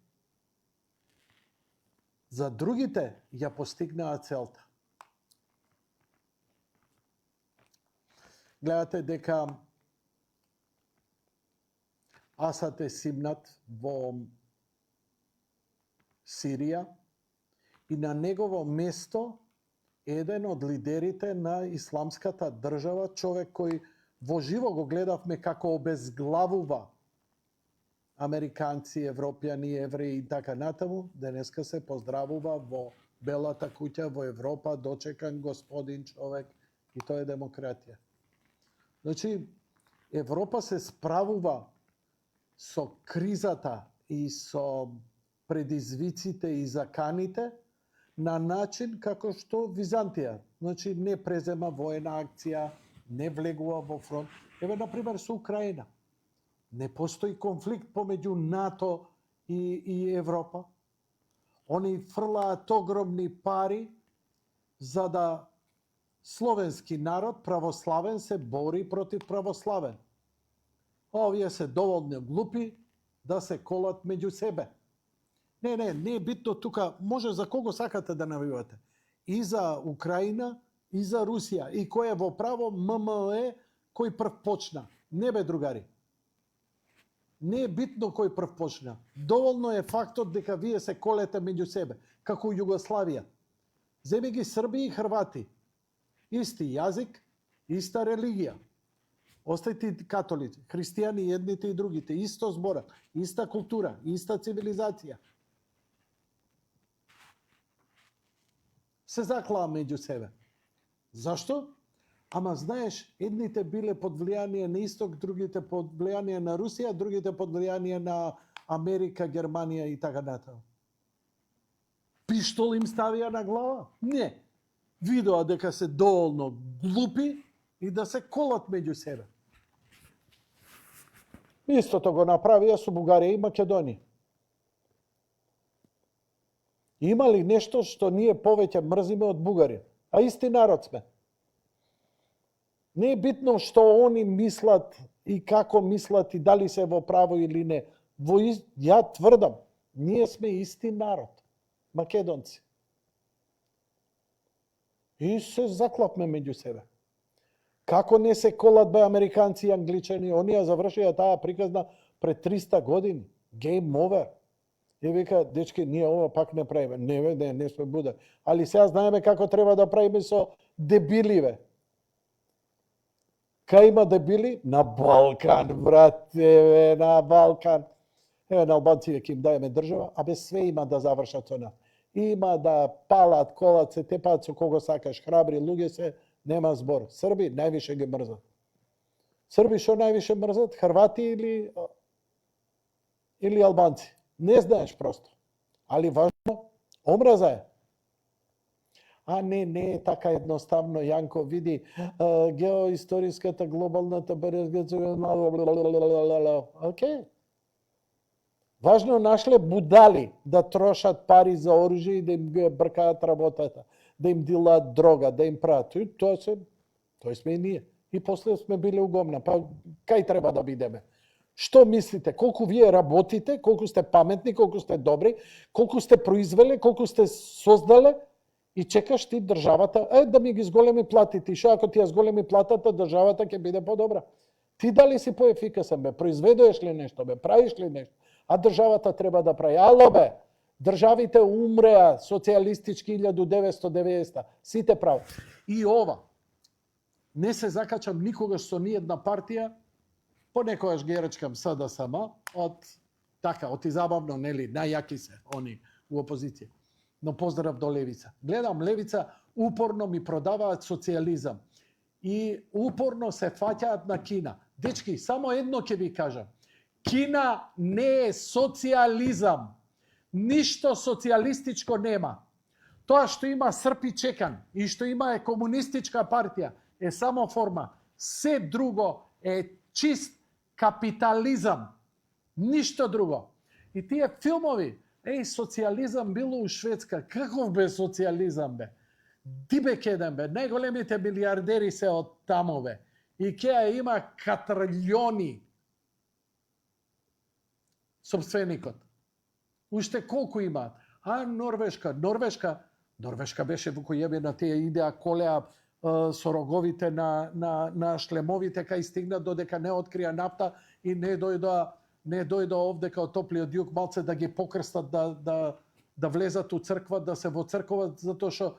За другите ја постигнаа целта. Гледате дека Асад е симнат во Сирија и на негово место еден од лидерите на исламската држава, човек кој во живо го гледавме како обезглавува американци, европјани, евреи и така натаму, денеска се поздравува во Белата куќа во Европа, дочекан господин човек, и тоа е демократија. Значи, Европа се справува со кризата и со предизвиците и заканите на начин како што Византија. Значи, не презема воена акција, не влегува во фронт. Еве, например, со Украина. Не постои конфликт помеѓу НАТО и Европа. Они фрлаат огромни пари за да словенски народ, православен, се бори против православен. Овие се доволно глупи да се колат меѓу себе. Не е битно тука, може за кого сакате да навивате. И за Украина, и за Русија. И кој е во право, ММЕ, кој прв почна. Не бе, другари. Не е битно кој прв почна. Доволно е фактот дека вие се колете меѓу себе, како Југославија. Земи ги Срби и Хрвати. Исти јазик, иста религија. Остајте католици, христијани, едните и другите, исто зборат, иста култура, иста цивилизација. Се заклаа меѓу себе. Зашто? Ама знаеш, едните биле под влијание на Исток, другите под влијание на Русија, другите под влијание на Америка, Германија и така натаму. Пиштол им ставија на глава? Не. Видоа дека се доволно глупи и да се колат меѓу себе. Истото го направија со Бугарија и Македонија. Има ли нешто што ние повеќе мрзиме од Бугарија? А исти народ сме. Не е битно што они мислат и како мислат и дали се во право или не. Ја тврдам, ние сме исти народ, македонци. И се заклапме меѓу себе. Како не се колат бе американци и англичани, оние завршија таа приказна пред 300 години. Game over. И вика, дечки, ние ова пак не правиме. Не сме буде. Али сега знаеме како треба да правиме со дебиливе. Кај има дебили? На Балкан, брате, на Балкан. Еве, на албанците ќе им даеме држава, а без све има да завршат со нас. Има да палат, колат, се тепаат со кого сакаш, храбри луѓе се, нема збор. Срби највише ги мрзат. Срби што највише мрзат? Хрвати или албанци? Не знаеш просто. Али важно, омраза е. А не е така едноставно, Јанко, види, геоисториската, глобалната Океј. Важно нашле будали да трошат пари за оружје и да им бркаат работата, да им дилаат дрога, да им прават. Тој сме и ние. И после сме биле угомна. Па кај треба да бидеме? Што мислите? Колку вие работите, колку сте паметни, колку сте добри, колку сте произвеле, колку сте создале и чекаш ти државата, да ми ги зголеми платите. И шо ако ти ја зголеми платата, државата ќе биде подобра. Ти дали си поефикасен, бе? Произведуваш ли нешто, бе? Правиш ли нешто? А државата треба да прави. Ало, бе! Државите умреа социјалистички 1990. Сите прави. И ова. Не се закачам никогаш со ниедна партија, понекогаш ги речкам СДСМ, од изабавно, нели, најјаки се, они у опозиција. Но поздрав до Левица. Гледам, Левица упорно ми продаваат социјализам. И упорно се фаќаат на Кина. Дечки, само едно ќе ви кажам. Кина не е социјализам. Ништо социјалистичко нема. Тоа што има Српи Чекан и што има е комунистичка партија е само форма. Се друго е чист капитализам. Ништо друго. И тие филмови, социјализам било у Шведска. Каков бе социјализам, бе? Дибек еден, бе. Најголемите милиардери се од тамо, бе. Икеа има катрилјони собственикот. Уште колку има? А Норвешка? Норвешка беше во кој на тие идеа колеа со роговите на шлемовите кај стигна додека не открија нафта и не дојдоа овде као топлиот југ малце да ги покрстат да влезат у црква, да се во црква затоа што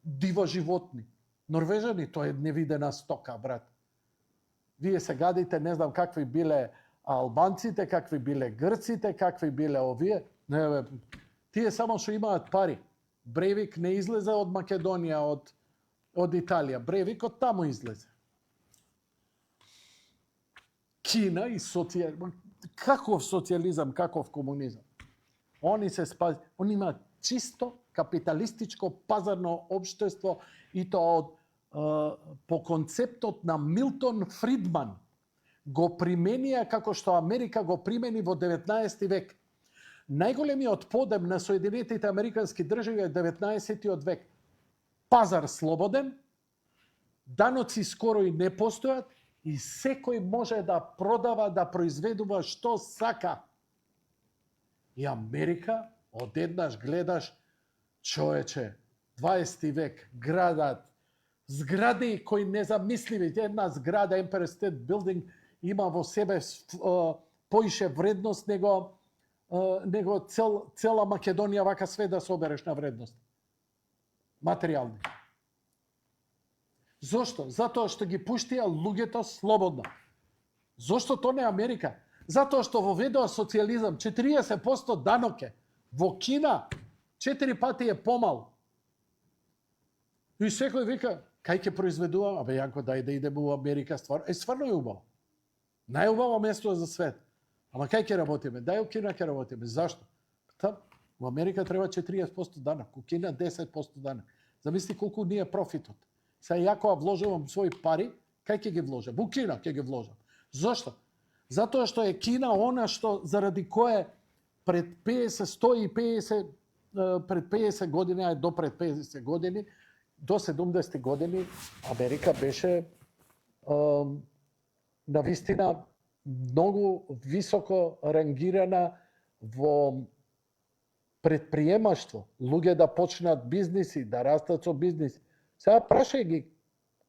диво животни. Норвежани, тоа е невидена стока, брат. Вие се гадите, не знам какви биле албанците, какви биле грците, какви биле овие. Не, бе, тие само што имаат пари. Бревик не излезе од Македонија, од Италија. Бревик од таму излезе. Кина и каков социјализам, каков комунизам. Они имаат чисто капиталистичко пазарно општество и тоа по концептот на Милтон Фридман го применија како што Америка го примени во 19 век. Најголемиот подем на Соединетите Американски држави е 19 век. Пазар слободен, даноци скоро и не постојат и секој може да продава, да произведува што сака. И Америка, одеднаш гледаш, човече, 20 век, градат, згради кои незамисливи. Една зграда, Empire State Building, има во себе поише вредност него цела Македонија вака све да собереш на вредност. Материјални. Зошто? Затоа што ги пуштија луѓето слободно. Зошто то не Америка? Затоа што воведоа социјализам, 40% данок е. Во Кина 4 пати е помал. И секој вика, кај ќе произведувам? Абе, Јанко, дај да идеме во Америка, стварно е убаво. Најубаво место за свет. Ама кај ќе работиме? Дај у Кина ќе работиме. Зашто? Там, во Америка треба 40% данок, у Кина 10% данок. Замисли колку ни е профитот. Сега јако вложувам своји пари, кај ќе ги вложам? У Кина ќе ги вложам. Зошто? Затоа што е Кина она што заради кое пред 150 пред 50 години, а до пред 50 години, до 70 години Америка беше навистина многу високо рангирана во предприемаштво, луѓе да почнат бизниси, да растат со бизнис. Сега прашај ги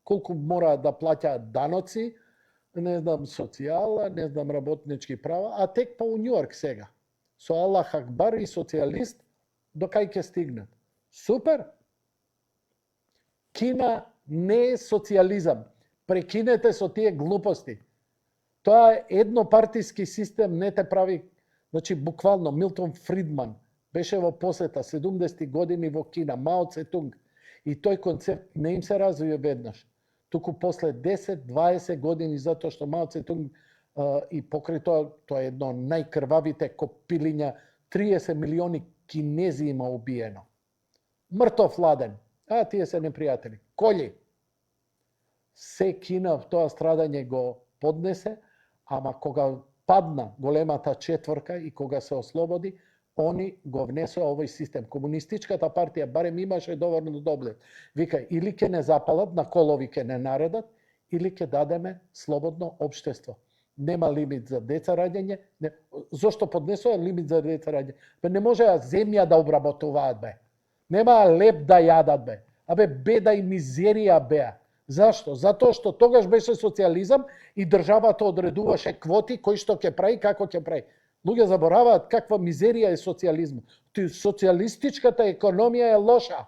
колку мораат да плаќаат даноци, не знам социјала, не знам работнички права, а тек па у Њујорк сега. Со Аллах Акбар и социјалист, до кај ќе стигнат. Супер! Кина не е социјализам. Прекинете со тие глупости. Тоа е еднопартиски систем, не те прави... Значи, буквално, Милтон Фридман беше во посета 70 години во Кина, Мао Цетунг. И тој концепт не им се развија веднаш. Туку после 10-20 години, затоа што Мао Цетунг и покрај тоа е едно најкрвавите копилиња, 30 милиони кинези има убиено. Мртов ладен. А тие се непријатели. Коли. Се Кина тоа страдање го поднесе, ама кога падна големата четворка и кога се ослободи, они го внесоа овој систем. Комунистичката партија барем имаше доволно доблед. Вика, или ќе не запалат, на колови ќе не наредат, или ќе дадеме слободно општество. Нема лимит за деца раѓање. Зошто поднесоа лимит за деца раѓање? Бе, не можеа земја да обработуваат, бе. Нема леп да јадат, бе. Абе, беда и мизерија беа. Зашто? Затоа што тогаш беше социјализам и државата одредуваше квоти кој што ќе прави, како ќе прави. Луѓе забораваат каква мизерија е социјализмот. Социјалистичката економија е лоша.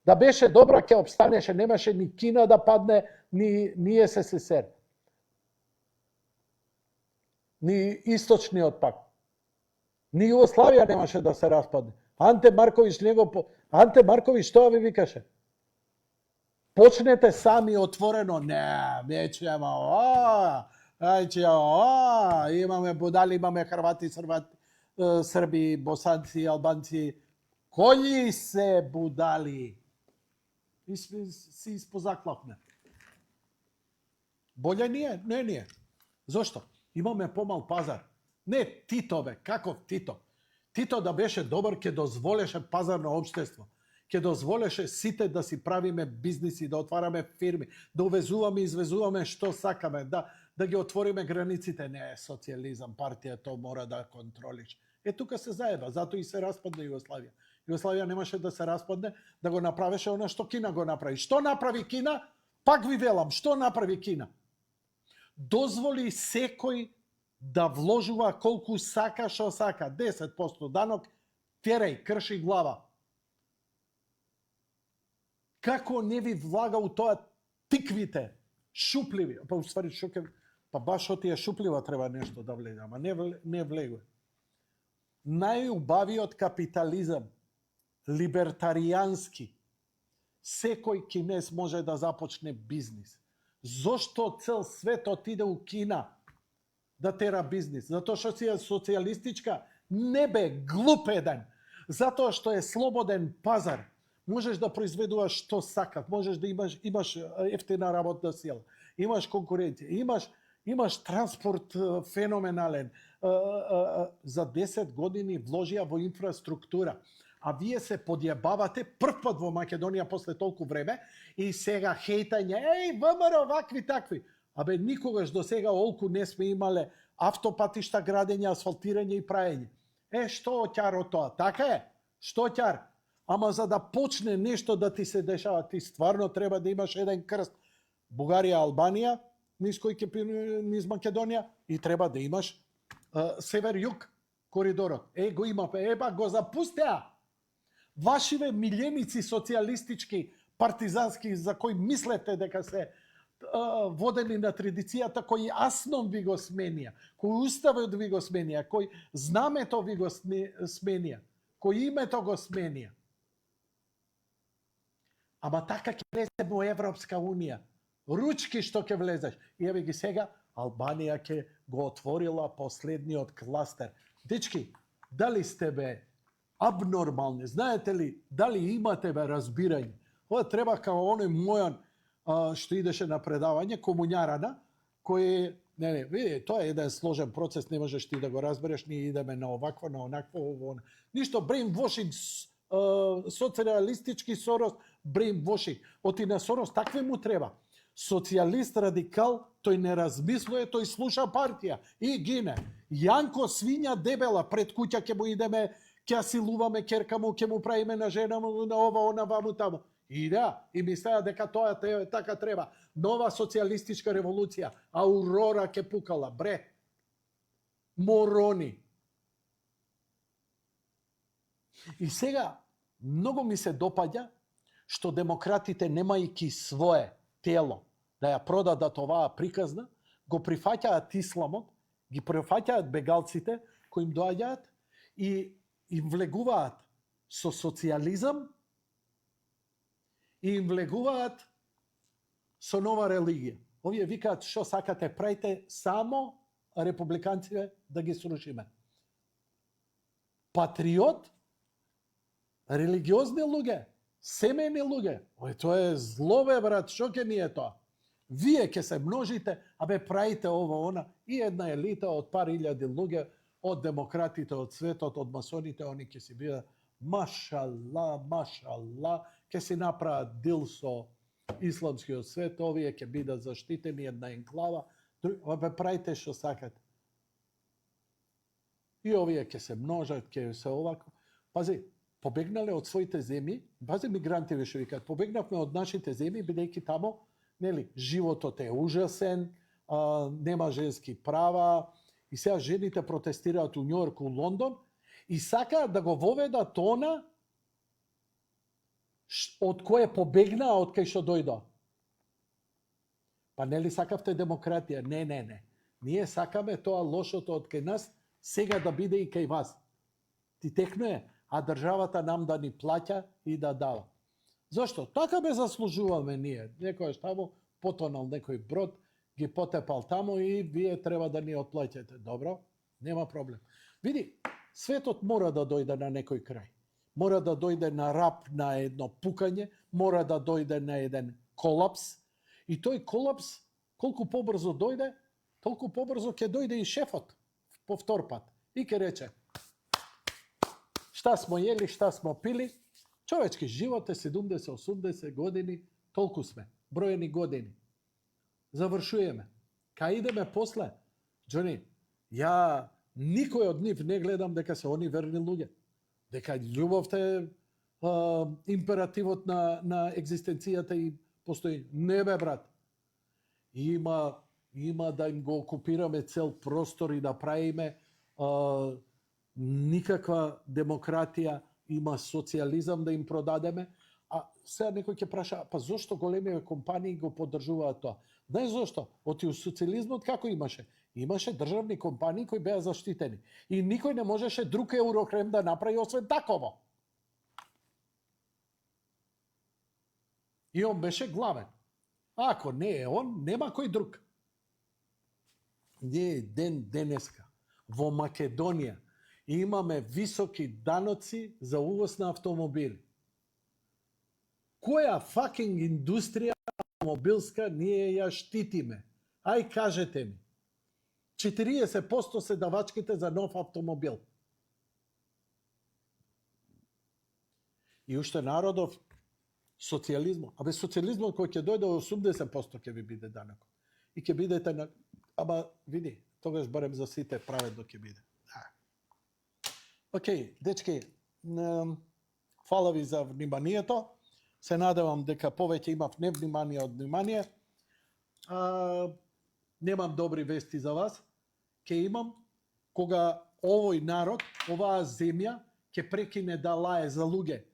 Да беше добра, ќе обстанеше, немаше ни Кина да падне, ни СССР. Ни Источниот пак. Ни Југославија немаше да се распадне. Анте Марковиќ тоа ви викаше? Почнете сами отворено. Не ćemo, имаме будали, имаме Хрвати, Срби, Босанци, Албанци. Који се будали? И си испозаклавме. Боле ние? Не ние. Зошто? Имаме помал пазар. Не Титове, каков Тито? Тито да беше добар, ќе дозволеше пазарно општество. Ќе дозволеше сите да си правиме бизниси, да отвараме фирми, да увезуваме и извезуваме што сакаме, да ги отвориме границите. Не е социјализам, партија то мора да контролиш. Тука се заеба, затоа и се распадна Југославија. Југославија немаше да се распадне, да го направеше она што Кина го направи. Што направи Кина? Пак ви велам, што направи Кина? Дозволи секој да вложува колку сака, што сака. 10% данок, терај, крши глава. Како не ви влага у тоа тиквите, шупливи, па уствари па баш од тие шуплива треба нешто да влезе, ама не влегува. Најубавиот капитализам, либертаријански, секој кинез може да започне бизнис. Зошто цел свет отиде у Кина да тера бизнис? Затоа што си е социјалистичка? Не бе, глуп еден. Затоа што е слободен пазар. Можеш да произведуваш што сакаш, можеш да имаш ефтина работна сила, имаш конкуренција, имаш транспорт феноменален. За 10 години вложија во инфраструктура. А вие се подјебавате прв пат во Македонија после толку време и сега хейтање, ВМРО вакви такви. Абе, никогаш до сега олку не сме имале автопатишта, градење, асфалтирање и праење. Што ќар од тоа? Така е? Што ќар? Ама за да почне нешто да ти се дешава, ти стварно треба да имаш еден крст. Бугарија, Албанија, низ Македонија, и треба да имаш север-југ коридорот. Го има, го запустеа. Вашиве милјеници социјалистички, партизански, за кои мислете дека се водени на традицијата, кој аснон ви го сменија, кој уставот ви го сменија, кој знамето ви го сменија, кој името го сменија. Ама така ќе влеземе во Европска Унија. Ручки што ќе влезеш. И еве ги сега, Албанија ќе го отворила последниот кластер. Дечки, дали сте бе абнормални? Знаете ли, дали имате бе разбирање? Ова треба као оној мојан што идеше на предавање, комуњарана, кој види, тоа е еден сложен процес, не можеш ти да го разбереш, ние идеме на овакво, на онакво, ово. Ништо брейнвошинг, социалистички Сорос, брейнвошинг. Оти на Сорос такве му треба. Социјалист, радикал, тој не размислува, тој слуша партија и гине. Јанко свиња дебела, пред куќа ќе му идеме, ќе силуваме керка му, ќе му правиме на жена му, на ова, она, ваму, таму. И да, и мислеа дека тоа така треба. Нова социјалистичка револуција. Аурора ќе пукала. Бре. Морони. И сега, многу ми се допаѓа што демократите, немајќи свое тело, да ја продадат оваа приказна, го прифаќаат исламот, ги прифаќаат бегалците кои им доаѓаат и им влегуваат со социјализам и им влегуваат со нова религија. Овие викаат што сакате правите, само републиканците да ги срушиме. Патриот, религиозни луѓе, семејни луѓе. Тоа е зло, бе, брат, што ќе ни е тоа? Вие ќе се множите, правите ово, она, и една елита од пар илјади луѓе, од демократите, од светот, од масоните, они ќе си бидат машала, ќе си направат дил со исламскиот свет, овие ќе бидат заштитени, една енклава, правите што сакате. И овие ќе се множат, ќе се овако. Пази, побегнале од своите земји, пази мигрантиве што викаат, побегнавме од нашите земји, бидејќи тамо, животот е ужасен, нема женски права, и сега жените протестираат у Њујорк, у Лондон, и сакаат да го воведат она од кое побегнаа, од кај што дојдоа. Па нели сакавте демократија? Не. Ние сакаме тоа лошото од кај нас сега да биде и кај вас. Ти текно е, а државата нам да ни плаќа и да дава. Зошто? Така бе заслужуваме ние. Некојаш таму потонал некој брод, ги потепал таму и вие треба да ни отплаќате. Добро, нема проблем. Види, светот мора да дојде на некој крај. Мора да дојде на рап, на едно пукање, мора да дојде на еден колапс. И тој колапс, колку побрзо дојде, толку побрзо ќе дојде и шефот по втор пат. И ќе рече, шта смо јели, шта смо пили, човечки живот е 70-80 години, толку сме, броени години. Завршуваме. Кај идеме после? Джони, ја никој од нив не гледам дека се они верни луѓе. Дека љубовта е императивот на екзистенцијата и постои. Не бе, брат. Има да им го окупираме цел простор и да правиме никаква демократија, има социјализам да им продадеме, а сега некој ќе праша, па зошто големите компании го поддржуваат тоа? Знаеш зошто? Оти у социјализмот како имаше? Имаше државни компании кои беа заштитени. И никој не можеше друг Еврохрем да направи освен таково. И он беше главен. Ако не е он, нема кој друг. Ние денеска во Македонија имаме високи даноци за увоз на автомобили. Која факинг индустрија автомобилска ние ја штитиме? Ај кажете ми. 40% се давачките за нов автомобил. И уште народов социјализмот. Социјализмот кој ќе дојде 80% ќе ви биде данокот. И ќе бидете на... Ама види, тогаш барем за сите праведно ќе биде. Океј, дечки, фала ви за вниманието. Се надевам дека повеќе имав невнимание од внимание. Немам добри вести за вас. Ке имам кога овој народ, оваа земја, ќе прекине да лае за луѓе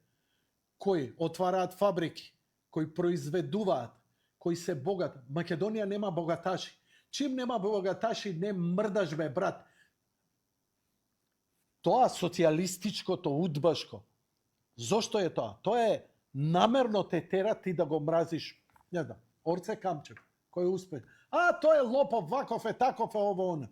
кои отвараат фабрики, кои произведуваат, кои се богат. Македонија нема богаташи. Чим нема богаташи, не мрдаш бе, брат. Тоа социјалистичкото, удбашко. Зошто е тоа? Тоа е намерно те тера ти да го мразиш, не знам, Орце Камчев, кој е успех. Тоа е лопов, ваков е, таков е, ово, она.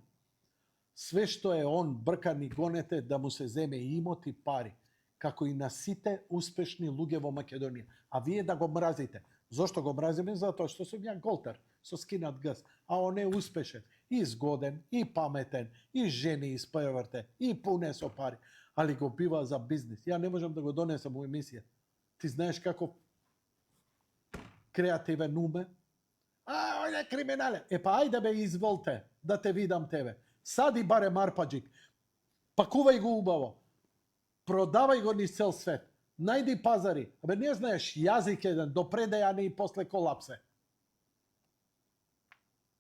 Све што е он бркани гонете да му се земе имоти, пари, како и на сите успешни луѓе во Македонија. А вие да го мразите. Зошто го мразиме? Затоа што сум ја голтер, со скинат газ. А он е успешен, и згоден, и паметен, и жени испеврте, и пуне со пари. Али го бива за бизнис. Ја не можам да го донесам у емисија. Ти знаеш како креативен уме? Он е криминален. Па ајде бе, изволте, да те видам тебе. Сади барем арпаджик. Пакувај го убаво. Продавај го низ цел свет. Најди пазари. Абе, не знаеш јазик еден, до предејане и после колапсе.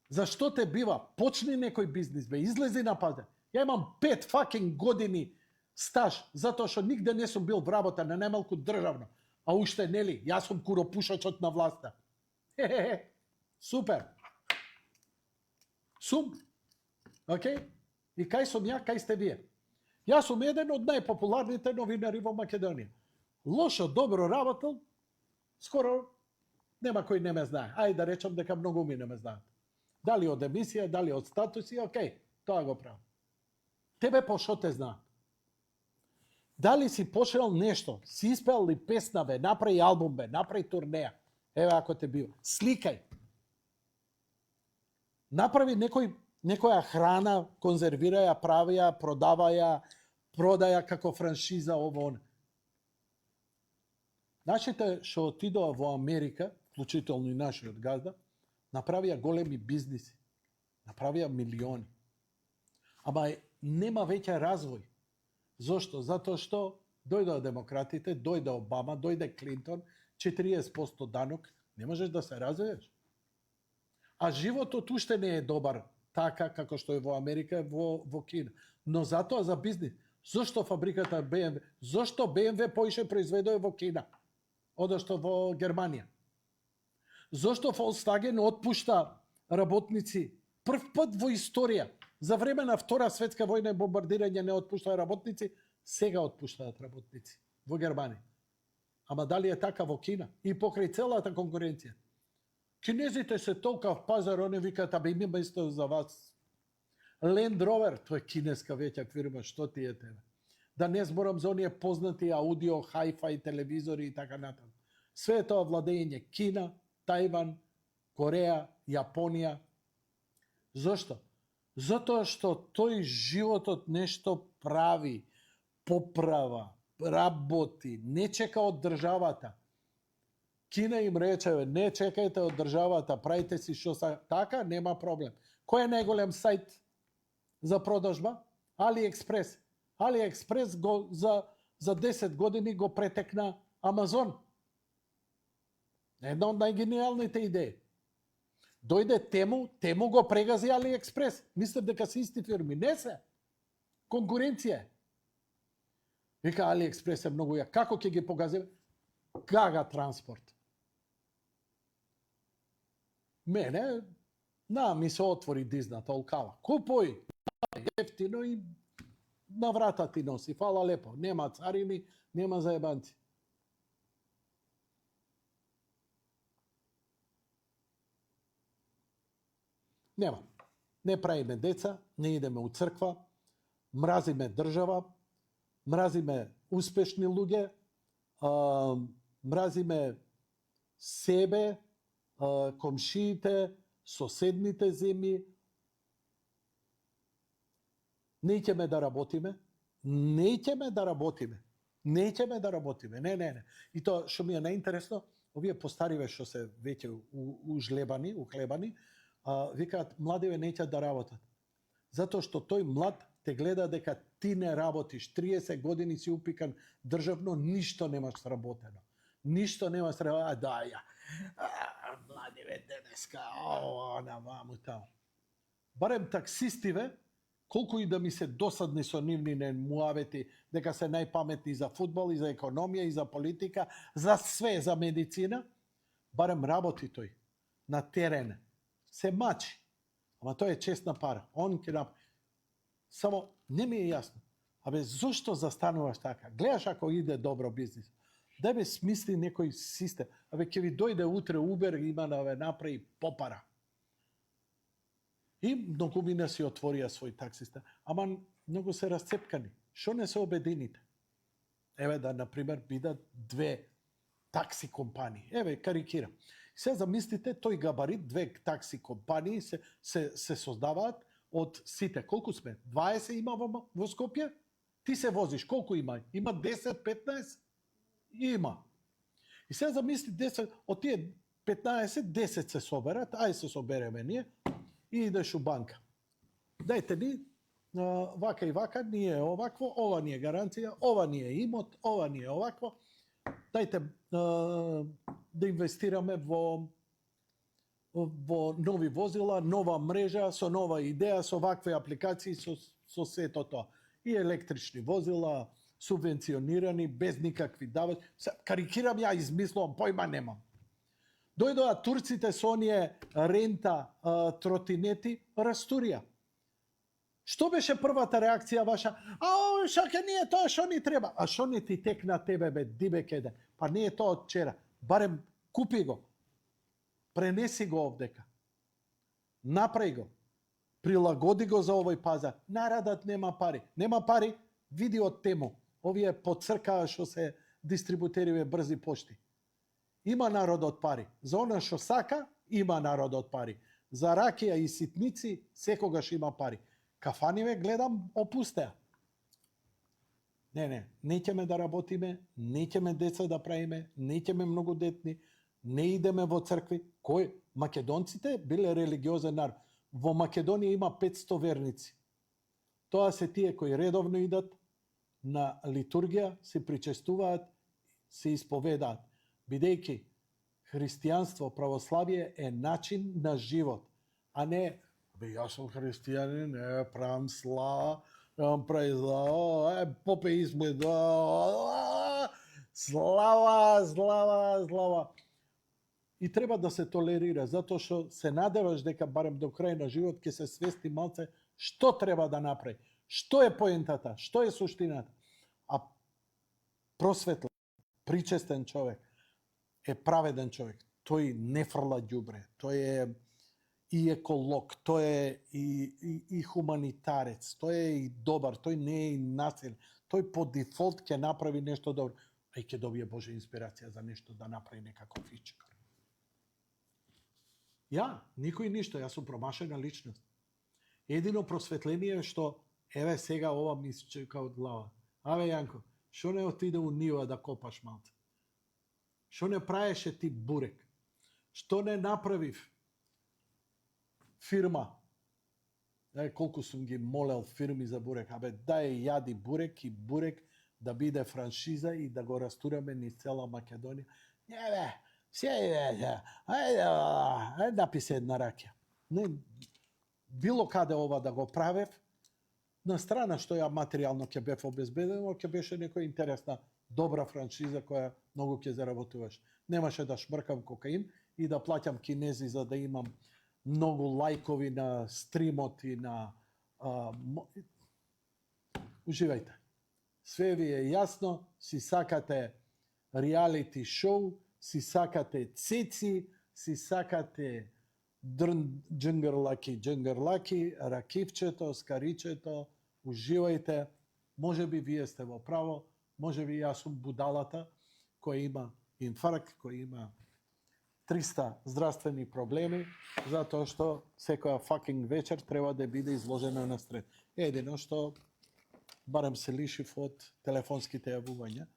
Зашто те бива? Почни некој бизнис, бе, излези на пазар. Ја имам 5 fucking години стаж, затоа што нигде не сум бил вработен на најмалку државно. А уште нели, јас сум куропушачот на власта. Супер. Сум. Океј? И кај сум ја, кај сте вие? Јас сум еден од најпопуларните новинари во Македонија. Лошо, добро работел, скоро нема кој не ме знае. Ајде да речам дека многу ми не ме знаат. Дали од емисија, дали од статуси, океј, тоа го правам. Тебе по шо те знаат? Дали си почел нешто, си испеал ли песна, бе, направи албум, бе, направи турнеја. Еве ако те бил. Сликај. Направи некоја храна, конзервираја, правија, продаја како франшиза, ово, оно. Нашите што отидоа во Америка, вклучително и нашиот газда, направија големи бизниси. Направија милиони. Ама нема веќе развој. Зошто? Затоа што дојдоа демократите, дојде Обама, дојде Клинтон, 40% данок, не можеш да се развиеш. А животот уште не е добар така како што е во Америка, во Кина. Но затоа за бизнис. Зошто фабриката BMW? Зошто BMW поише произведува во Кина? Одошто во Германија? Зошто Volkswagen отпушта работници? Прв пат во историја. За време на Втора светска војна и бомбардирање не отпуштаа работници, сега отпуштаат работници во Германија. Ама дали е така во Кина? И покрај целата конкуренција. Кинезите се толкав пазар, они викаат, абе има исто за вас. Land Rover, тоа е кинеска веќа фирма, што ти е тебе? Да не зборам за оние познати аудио, hi-fi телевизори и така натаму. Све тоа владење Кина, Тајван, Кореја, Јапонија. Зошто? Затоа што тој животот нешто прави, поправа, работи, не чека од државата. Кина им рече, не чекајте од државата, правите си што са така, нема проблем. Кој е најголем сајт за продажба? AliExpress. AliExpress го за 10 години го претекна Амазон. Една од најгениалните идеи. Дојде Тему го прегази AliExpress. Мислев дека се исти фирми. Не се. Конкуренција. Вика AliExpress е многу ја. Како ќе ги погази? Гага транспорт. Мене, ми се отвори дизната олкава. Купој, ефтино и на врата ти носи. Фала лепо. Нема царини, нема заебанци. Нема. Не правиме деца, не идеме у црква, мразиме држава, мразиме успешни луѓе, мразиме себе, комшиите, соседните земји. Неќеме да работиме, неќеме да работиме. Не. И тоа што ми е најинтересно, овие постариве што се веќе ухлебани, викаат младиве неќа да работат. Затоа што тој млад те гледа дека ти не работиш, 30 години си упикан државно, ништо немаш сработено. Ништо нема сработено. Младиве денеска, она ваму таму. Барем таксистиве, колку и да ми се досадни со нивни муавети, дека се најпаметни за фудбал, и за економија, и за политика, за све, за медицина, барем работи тој. на терен. Се мачи. Ама тоа е честна пара. Он ќе направи. Само не ми е јасно. Абе, зошто застануваш така? Гледаш ако иде добро бизнис. Дај бе смисли некој систем. Абе, ќе ви дојде утре Убер и има да ве направи попара. И многумина си отворија свој таксиста. Ама многу се расцепкани. Шо не се обедините? Еве да, например, бидат две такси компании. Еве, карикирам. Се замислите, тој габарит, две такси компании се создаваат од сите. Колку сме? 20 има во Скопје? Ти се возиш, колку има? Има 10, 15? Има. И сега замисли 10, од тие 15, 10 се соберат, ај се собереме ние, и идеш у банка. Дајте ни, вака и вака, ние овакво, ова ни е гаранција, ова ни е имот, ова ни е овакво. Дајте да инвестираме во нови возила, нова мрежа, со нова идеја, со вакви апликации, со сето тоа. И електрични возила, субвенционирани, без никакви давања. Карикирам, ја измислувам, појма немам. Дојдоа турците со оние рента тротинети, растурија. Што беше првата реакција ваша? Шаке, не е тоа што ни треба. А што не ти текна тебе, бе, дибекеде? Па не е тоа од вчера. Барем купи го. Пренеси го овдека. Направи го. Прилагоди го за овој пазар. Народот нема пари. Нема пари, види од тему. Овие подцркаа што се дистрибутериве брзи пошти. Има народот пари. За она што сака, има народот пари. За ракија и ситници, секогаш има пари. Кафаниве гледам опустеа. Не ќеме да работиме, не ќеме деца да правиме, не ќеме многу детни, не идеме во цркви. Кој? Македонците биле религиозен народ. Во Македонија има 500 верници. Тоа се тие кои редовно идат на литургија, се причестуваат, се исповедаат. Бидејќи христијанство, православие е начин на живот, а не бе, јас сум христијанин, правам слава, прави слава, попе измед, слава. И треба да се толерира, затоа што се надеваш дека барем до крај на живот ќе се свести малце што треба да направи, што е поентата, што е суштината. А просветлен, причестен човек е праведен човек. Тој не фрла ѓубре, тој е и еколог, тој е и хуманитарец, тој е и добар, тој не е и насилен. Тој по дефолт ќе направи нешто добро, а и ќе добие Божја инспирација за нешто да направи некаков ичкар. Никој ништо, јас сум промашена личност. Едино просветление е што, еве сега ова ми чека од глава. Аве Јанко, што не отиде у нива да копаш малце? Што не праеше ти бурек? Што не направив фирма? Колку сум ги молел фирми за бурек. Абе, дај јади бурек и бурек да биде франшиза и да го растураме низ цела Македонија. Не бе, ајде написе една ракија. Било каде ова да го правев, на страна што ја материјално ќе бев обезбеден, ќе беше некоја интересна, добра франшиза која многу ќе заработуваш. Немаше да шмркам кокаин и да плаќам кинези за да имам многу лајкови на стримот и на... Уживајте. Све ви е јасно, си сакате реалити шоу, си сакате цеци, си сакате джингерлаки, ракивчето, скаричето, уживајте. Може би вие сте во право, може би јас сум будалата која има инфаркт, која има 300 здравствени проблеми, затоа што секоја fucking вечер треба да биде изложена на стрет. Едино што барем се лишив од телефонските јавувања,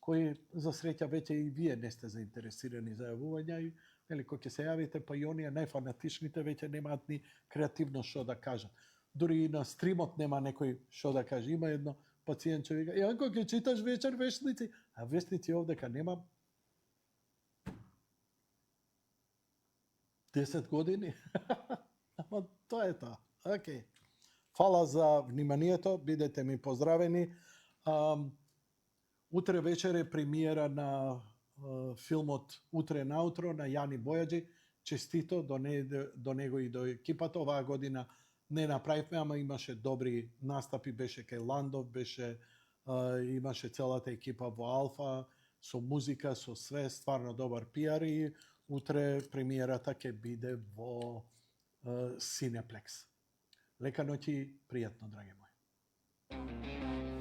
кои за среќа веќе и вие не сте заинтересирани за јавувања и кога ќе се јавите, па и оние најфанатичните веќе немаат ни креативно што да кажат. Дури и на стримот нема некој што да каже. Има едно пациент што вика: Јанко, ќе читаш вечер весници? А весници овдека нема 10 години. Ама тоа е тоа. Океј. Фала за вниманието, бидете ми поздравени. Утре вечер е премиера на филмот Утре наутро на Јани Бојаджи. честито до него и до екипата. Оваа година не направивме, ама имаше добри настапи, беше кај Ландов, имаше целата екипа во Алфа, со музика, со све, стварно добар пиар и утре премиерата ќе биде во Cineplex. Лека ноќи, пријатно, драги мои.